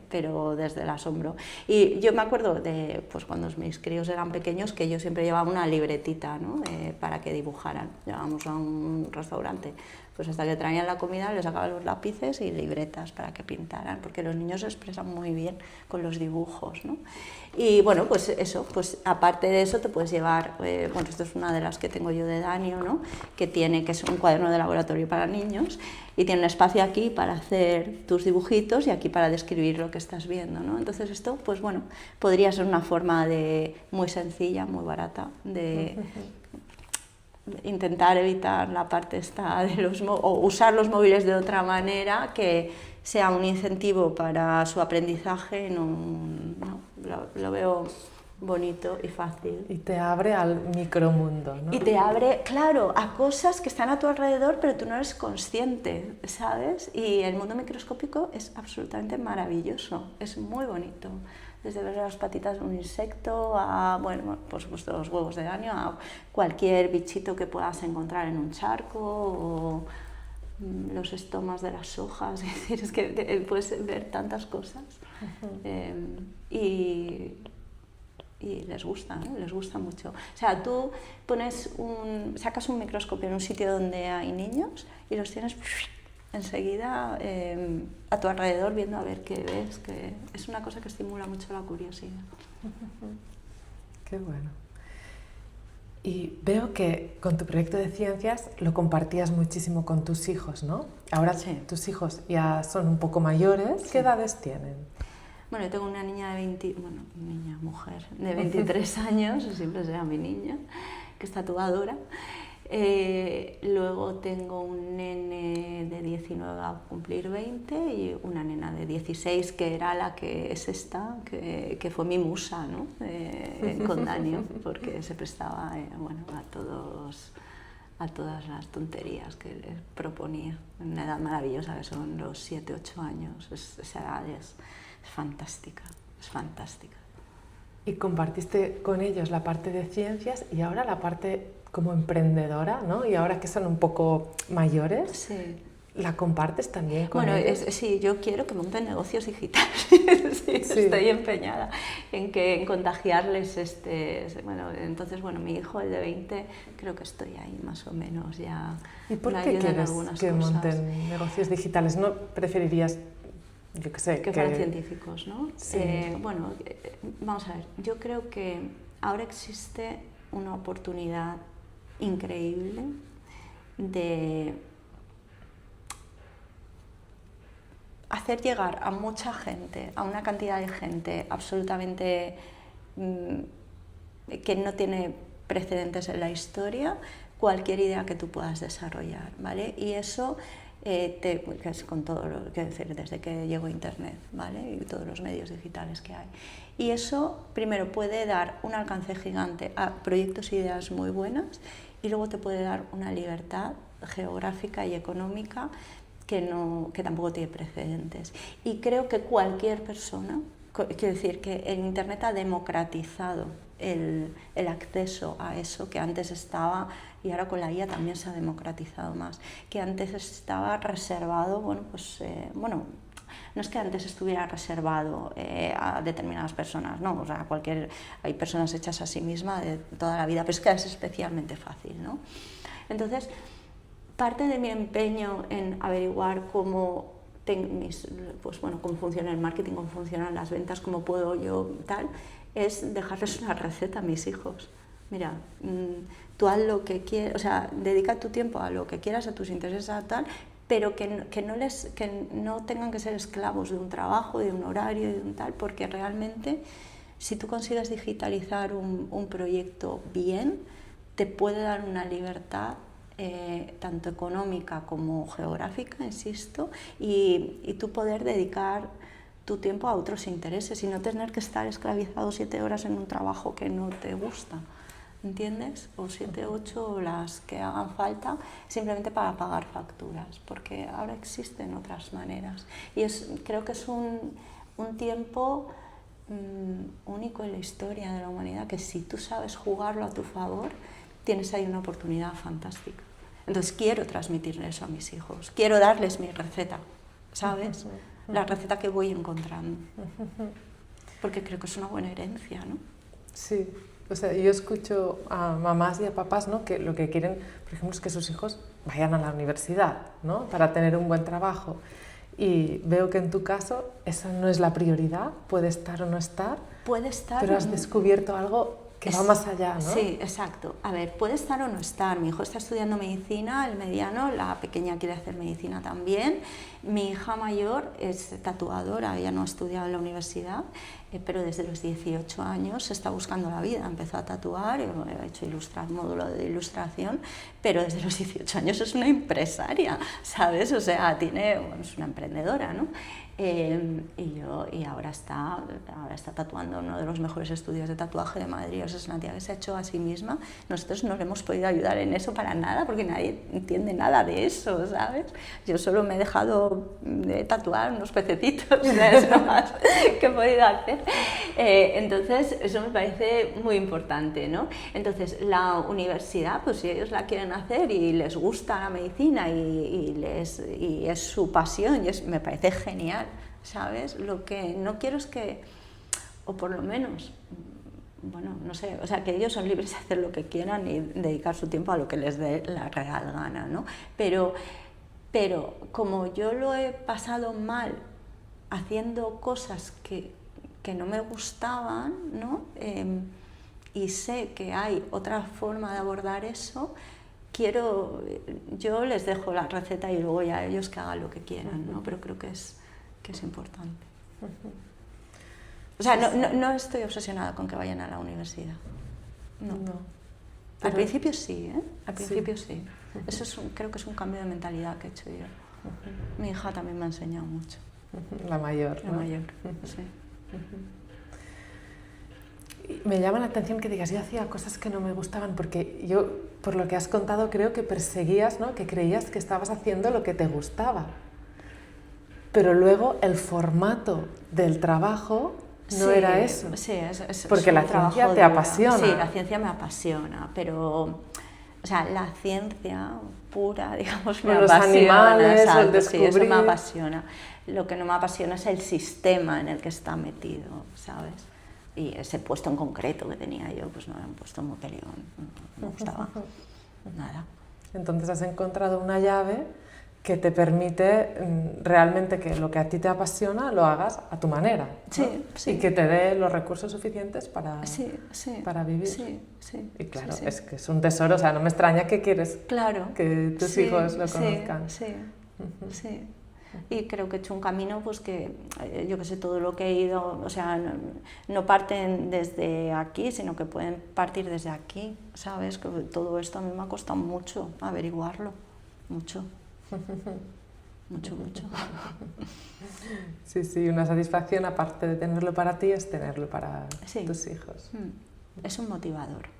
Pero desde el asombro. Y yo me acuerdo de, pues cuando mis críos eran pequeños, que yo siempre llevaba una libretita, ¿no? Para que dibujaran. Llevábamos a un restaurante, pues hasta que traían la comida les sacaban los lápices y libretas para que pintaran, porque los niños se expresan muy bien con los dibujos, ¿no? Y bueno, pues eso, pues aparte de eso te puedes llevar, bueno, esto es una de las que tengo yo de Danio, ¿no? Que es un cuaderno de laboratorio para niños y tiene un espacio aquí para hacer tus dibujitos y aquí para describir lo que estás viendo, ¿no? Entonces esto, pues bueno, podría ser una forma muy sencilla, muy barata de intentar evitar la parte esta de o usar los móviles de otra manera que sea un incentivo para su aprendizaje, lo veo bonito y fácil. Y te abre al micromundo, ¿no? Y te abre, claro, a cosas que están a tu alrededor, pero tú no eres consciente, ¿sabes? Y el mundo microscópico es absolutamente maravilloso, es muy bonito. Desde ver las patitas de un insecto a, bueno, por supuesto los huevos de Danio, a cualquier bichito que puedas encontrar en un charco o los estomas de las hojas, es decir, es que puedes ver tantas cosas. Y les gusta, ¿no? Les gusta mucho. O sea, tú sacas un microscopio en un sitio donde hay niños y los tienes enseguida a tu alrededor viendo a ver qué ves, que es una cosa que estimula mucho la curiosidad. Qué bueno. Y veo que con tu proyecto de ciencias lo compartías muchísimo con tus hijos, ¿no? Ahora sí. Tus hijos ya son un poco mayores. Sí. ¿Qué edades tienen? Bueno, yo tengo una niña mujer de 23 años, siempre será mi niña, que es tatuadora. Luego tengo un nene de 19 a cumplir 20 y una nena de 16 que era la que es esta, que fue mi musa, ¿no? Con Danio, porque se prestaba a todas las tonterías que le proponía. Una edad maravillosa, que son los 7-8 años, esa edad es fantástica, es fantástica. Y compartiste con ellos la parte de ciencias y ahora la parte como emprendedora, ¿no? Y ahora que son un poco mayores, sí. ¿La compartes también con ellos? Sí, yo quiero que monten negocios digitales. Sí. Estoy empeñada en contagiarles entonces, mi hijo, el de 20, creo que estoy ahí más o menos ya. ¿Y por qué quieres que monten negocios digitales? ¿No preferirías, yo qué sé, que fueran científicos, ¿no? Sí. Vamos a ver, yo creo que ahora existe una oportunidad increíble de hacer llegar a mucha gente, a una cantidad de gente absolutamente que no tiene precedentes en la historia, cualquier idea que tú puedas desarrollar, ¿vale? Y eso que es con todo lo que decir desde que llegó Internet, ¿vale? Y todos los medios digitales que hay. Y eso, primero, puede dar un alcance gigante a proyectos e ideas muy buenas y luego te puede dar una libertad geográfica y económica que tampoco tiene precedentes. Y creo que cualquier persona, quiero decir que el Internet ha democratizado el acceso a eso que antes estaba, y ahora con la IA también se ha democratizado más, que antes estaba reservado, no es que antes estuviera reservado a determinadas personas, no, o sea, hay personas hechas a sí mismas de toda la vida, pero es que es especialmente fácil, ¿no? Entonces, parte de mi empeño en averiguar cómo funciona el marketing, cómo funcionan las ventas, cómo puedo yo tal, es dejarles una receta a mis hijos. Mira, tú haz lo que quieras, o sea, dedica tu tiempo a lo que quieras, a tus intereses, a tal, pero que no tengan que ser esclavos de un trabajo, de un horario, de un tal, porque realmente si tú consigues digitalizar un proyecto bien, te puede dar una libertad tanto económica como geográfica, insisto, y tú poder dedicar tu tiempo a otros intereses y no tener que estar esclavizado 7 horas en un trabajo que no te gusta, ¿entiendes? O 7, 8 las que hagan falta simplemente para pagar facturas, porque ahora existen otras maneras. Y creo que es un tiempo único en la historia de la humanidad, que si tú sabes jugarlo a tu favor, tienes ahí una oportunidad fantástica. Entonces quiero transmitirle eso a mis hijos, quiero darles mi receta, ¿sabes? La receta que voy encontrando, porque creo que es una buena herencia, ¿no? Sí, o sea, yo escucho a mamás y a papás, ¿no?, que lo que quieren, por ejemplo, es que sus hijos vayan a la universidad, ¿no?, para tener un buen trabajo. Y veo que en tu caso esa no es la prioridad, puede estar o no estar, puede estar, pero has descubierto algo que va más allá, ¿no? Sí, exacto. A ver, puede estar o no estar. Mi hijo está estudiando medicina, el mediano, la pequeña quiere hacer medicina también. Mi hija mayor es tatuadora, ella no ha estudiado en la universidad, pero desde los 18 años está buscando la vida. Empezó a tatuar, ha hecho módulo de ilustración, pero desde los 18 años es una empresaria, ¿sabes? O sea, es una emprendedora, ¿no? Y ahora está tatuando en uno de los mejores estudios de tatuaje de Madrid. O sea, es una tía que se ha hecho a sí misma. Nosotros no le hemos podido ayudar en eso para nada, porque nadie entiende nada de eso, ¿sabes? Yo solo me he dejado de tatuar unos pececitos, es lo más que he podido hacer. Entonces, eso me parece muy importante, ¿no? Entonces, la universidad, pues si ellos la quieren hacer y les gusta la medicina y es su pasión, me parece genial, ¿sabes? Lo que no quiero es que, o por lo menos, bueno, no sé, o sea, que ellos son libres de hacer lo que quieran y dedicar su tiempo a lo que les dé la real gana, ¿no? Pero como yo lo he pasado mal haciendo cosas que no me gustaban, ¿no? Y sé que hay otra forma de abordar eso, yo les dejo la receta y luego ya ellos que hagan lo que quieran, ¿no? Pero creo que es importante. O sea, no estoy obsesionada con que vayan a la universidad. No. Al principio sí, ¿eh? Al principio sí. Eso creo que es un cambio de mentalidad que he hecho yo. Mi hija también me ha enseñado mucho. La mayor, ¿no? La mayor, sí. Me llama la atención que digas, yo hacía cosas que no me gustaban, porque yo, por lo que has contado, creo que perseguías, ¿no?, que creías que estabas haciendo lo que te gustaba. Pero luego el formato del trabajo no era eso. Sí, porque la ciencia te apasiona. Sí, la ciencia me apasiona, pero, o sea, la ciencia pura, digamos, me apasiona. Los animales, exacto, el descubrir. Sí, eso me apasiona. Lo que no me apasiona es el sistema en el que está metido, ¿sabes? Y ese puesto en concreto que tenía yo, pues no era un puesto muy peleón, no me gustaba nada. Entonces has encontrado una llave que te permite realmente que lo que a ti te apasiona lo hagas a tu manera, ¿no? Sí, sí. Y que te dé los recursos suficientes para vivir. Sí, sí. Y claro, sí. es que es un tesoro, o sea, no me extraña que quieres que tus hijos lo conozcan. Sí. Y creo que he hecho un camino, pues que, yo que sé, todo lo que he ido, o sea, no parten desde aquí, sino que pueden partir desde aquí, ¿sabes? Que todo esto a mí me ha costado mucho averiguarlo, mucho. Mucho. Sí, una satisfacción, aparte de tenerlo para ti, es tenerlo para tus hijos. Es un motivador.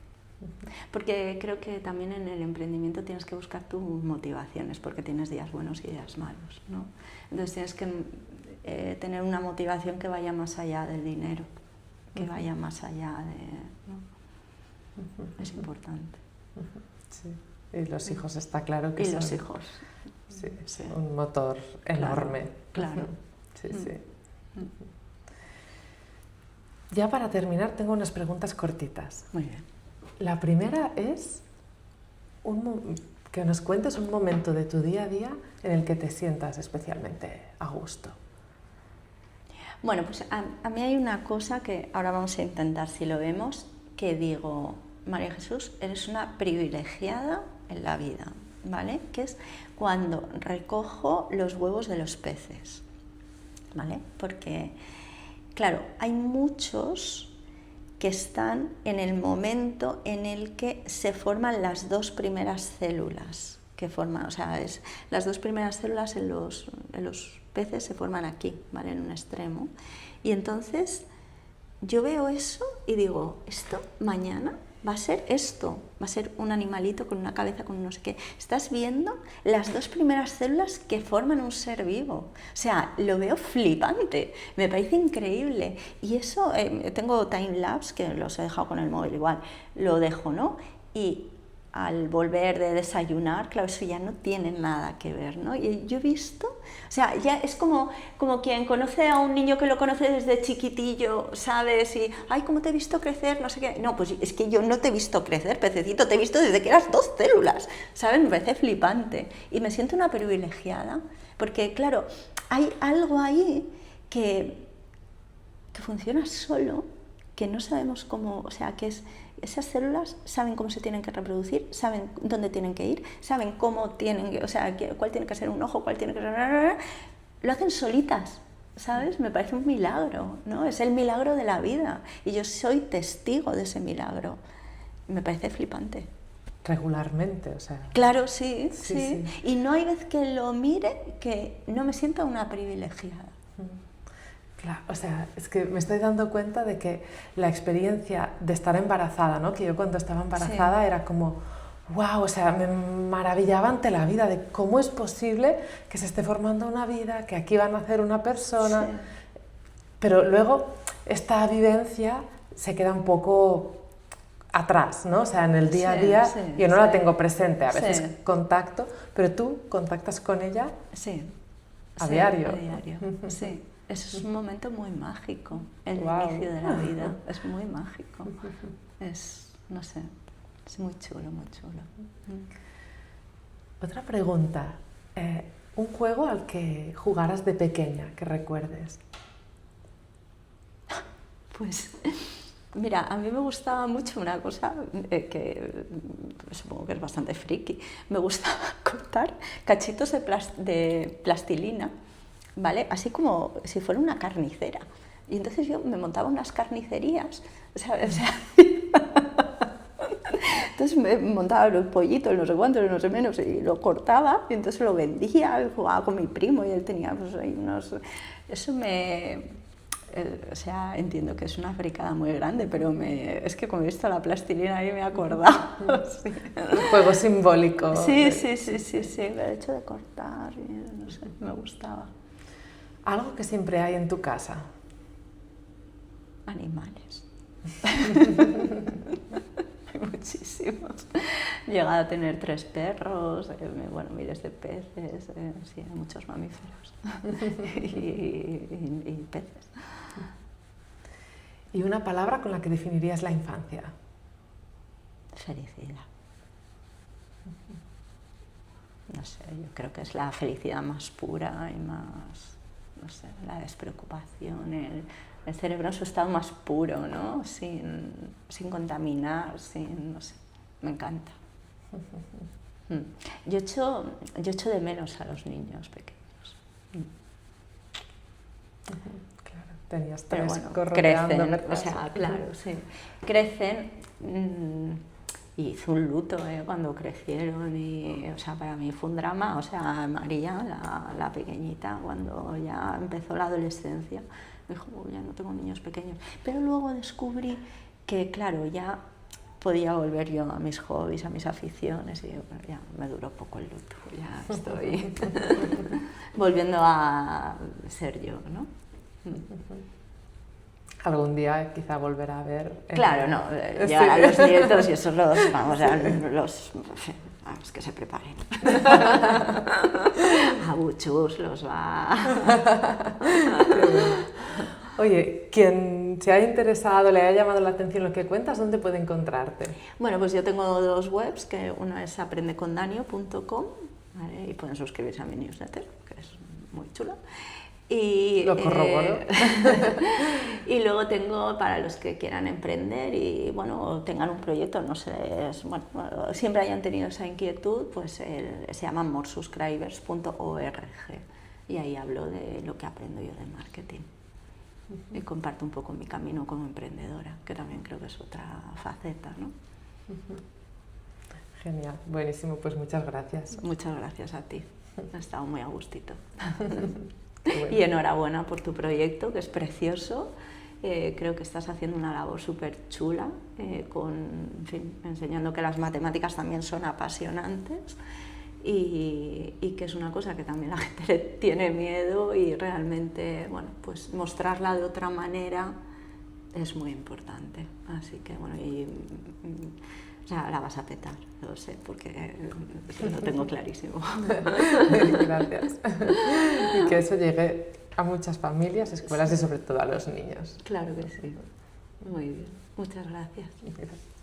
Porque creo que también en el emprendimiento tienes que buscar tus motivaciones, porque tienes días buenos y días malos, ¿no? Entonces tienes que tener una motivación que vaya más allá del dinero, que vaya más allá de... ¿no? Es importante. Sí. Y los hijos está claro que y son... los hijos. Sí, un motor enorme. Claro. Sí. Ya para terminar tengo unas preguntas cortitas. Muy bien. La primera es que nos cuentes un momento de tu día a día en el que te sientas especialmente a gusto. Bueno, pues a mí hay una cosa que ahora vamos a intentar, si lo vemos, que digo, María Jesús, eres una privilegiada en la vida, ¿vale? Que es cuando recojo los huevos de los peces, ¿vale? Porque, claro, hay muchos que están en el momento en el que se forman las 2 primeras células que forman, o sea, las dos primeras células en los peces se forman aquí, ¿vale? En un extremo. Y entonces yo veo eso y digo, esto mañana va a ser esto, va a ser un animalito con una cabeza, con no sé qué. Estás viendo las dos primeras células que forman un ser vivo. O sea, lo veo flipante, me parece increíble. Y eso, tengo time-lapse, que los he dejado con el móvil igual, lo dejo, ¿no? Y al volver de desayunar, claro, eso ya no tiene nada que ver, ¿no? Y yo he visto, o sea, ya es como quien conoce a un niño que lo conoce desde chiquitillo, ¿sabes? Y, ay, ¿cómo te he visto crecer? No sé qué. No, pues es que yo no te he visto crecer, pececito, te he visto desde que eras 2 células, ¿sabes? Me parece flipante. Y me siento una privilegiada, porque, claro, hay algo ahí que funciona solo, que no sabemos cómo, o sea, que es... Esas células saben cómo se tienen que reproducir, saben dónde tienen que ir, saben cómo tienen que, o sea, cuál tiene que ser un ojo, cuál tiene que ser... Lo hacen solitas, ¿sabes? Me parece un milagro, ¿no? Es el milagro de la vida y yo soy testigo de ese milagro. Me parece flipante. Regularmente, o sea... Claro, sí. Y no hay vez que lo mire que no me sienta una privilegiada. Claro, o sea, es que me estoy dando cuenta de que la experiencia de estar embarazada, ¿no? Que yo cuando estaba embarazada era como, wow, o sea, me maravillaba ante la vida de cómo es posible que se esté formando una vida, que aquí va a nacer una persona, pero luego esta vivencia se queda un poco atrás, ¿no? O sea, en el día a día yo no la tengo presente, a veces contacto, pero tú contactas con ella a diario. A diario, sí. Eso es un momento muy mágico, el inicio de la vida, es muy mágico, es, no sé, es muy chulo, muy chulo. Otra pregunta, un juego al que jugaras de pequeña, que recuerdes. Pues, mira, a mí me gustaba mucho una cosa que supongo que es bastante friki, me gustaba cortar cachitos de plastilina, ¿vale? Así como si fuera una carnicera. Y entonces yo me montaba unas carnicerías, ¿sabes? Entonces me montaba los pollitos, no sé cuántos, no sé menos, y lo cortaba, y entonces lo vendía, y jugaba con mi primo, y él tenía pues, ahí unos... Eso me... o sea, entiendo que es una fricada muy grande, pero es que como he visto la plastilina ahí me he acordado. Sí. Un juego simbólico. Sí, el hecho de cortar, no sé, me gustaba. ¿Algo que siempre hay en tu casa? Animales. Hay muchísimos. He llegado a tener 3 perros, bueno, miles de peces, sí, hay muchos mamíferos y peces. ¿Y una palabra con la que definirías la infancia? Felicidad. No sé, yo creo que es la felicidad más pura y más, no sé, la despreocupación, el cerebro en su estado más puro, ¿no? Sin contaminar, no sé, me encanta. Yo echo de menos a los niños pequeños. Claro, tenías 3 pero bueno, correteando, crecen, o sea, claro, sí, crecen. Y hice un luto cuando crecieron y, o sea, para mí fue un drama, o sea, María, la pequeñita, cuando ya empezó la adolescencia, me dijo, ya no tengo niños pequeños. Pero luego descubrí que, claro, ya podía volver yo a mis hobbies, a mis aficiones y bueno, ya me duró poco el luto, ya estoy volviendo a ser yo, ¿no? Algún día quizá volverá a ver... Claro, no, llegarán los nietos y esos vamos, los que se preparen. A Buchus los va... Oye, quien se haya interesado, le haya llamado la atención lo que cuentas, ¿dónde puede encontrarte? Bueno, pues yo tengo 2 webs, que una es aprendecondanio.com, ¿vale? Y pueden suscribirse a mi newsletter, que es muy chula. Y, lo corroboro. Y luego tengo para los que quieran emprender y bueno, tengan un proyecto, no sé, bueno, siempre hayan tenido esa inquietud, pues se llama moresubscribers.org y ahí hablo de lo que aprendo yo de marketing. Y comparto un poco mi camino como emprendedora, que también creo que es otra faceta, ¿no? Genial, buenísimo, pues muchas gracias. Muchas gracias a ti, he estado muy a gustito. Bueno. Y enhorabuena por tu proyecto, que es precioso. Creo que estás haciendo una labor súper chula, en fin, enseñando que las matemáticas también son apasionantes y que es una cosa que también la gente le tiene miedo y realmente, bueno, pues mostrarla de otra manera es muy importante. Así que, bueno, o sea, la vas a petar, lo sé, porque lo tengo clarísimo. Gracias. Y que eso llegue a muchas familias, escuelas y sobre todo a los niños. Claro que sí. Muy bien. Muchas gracias. Gracias.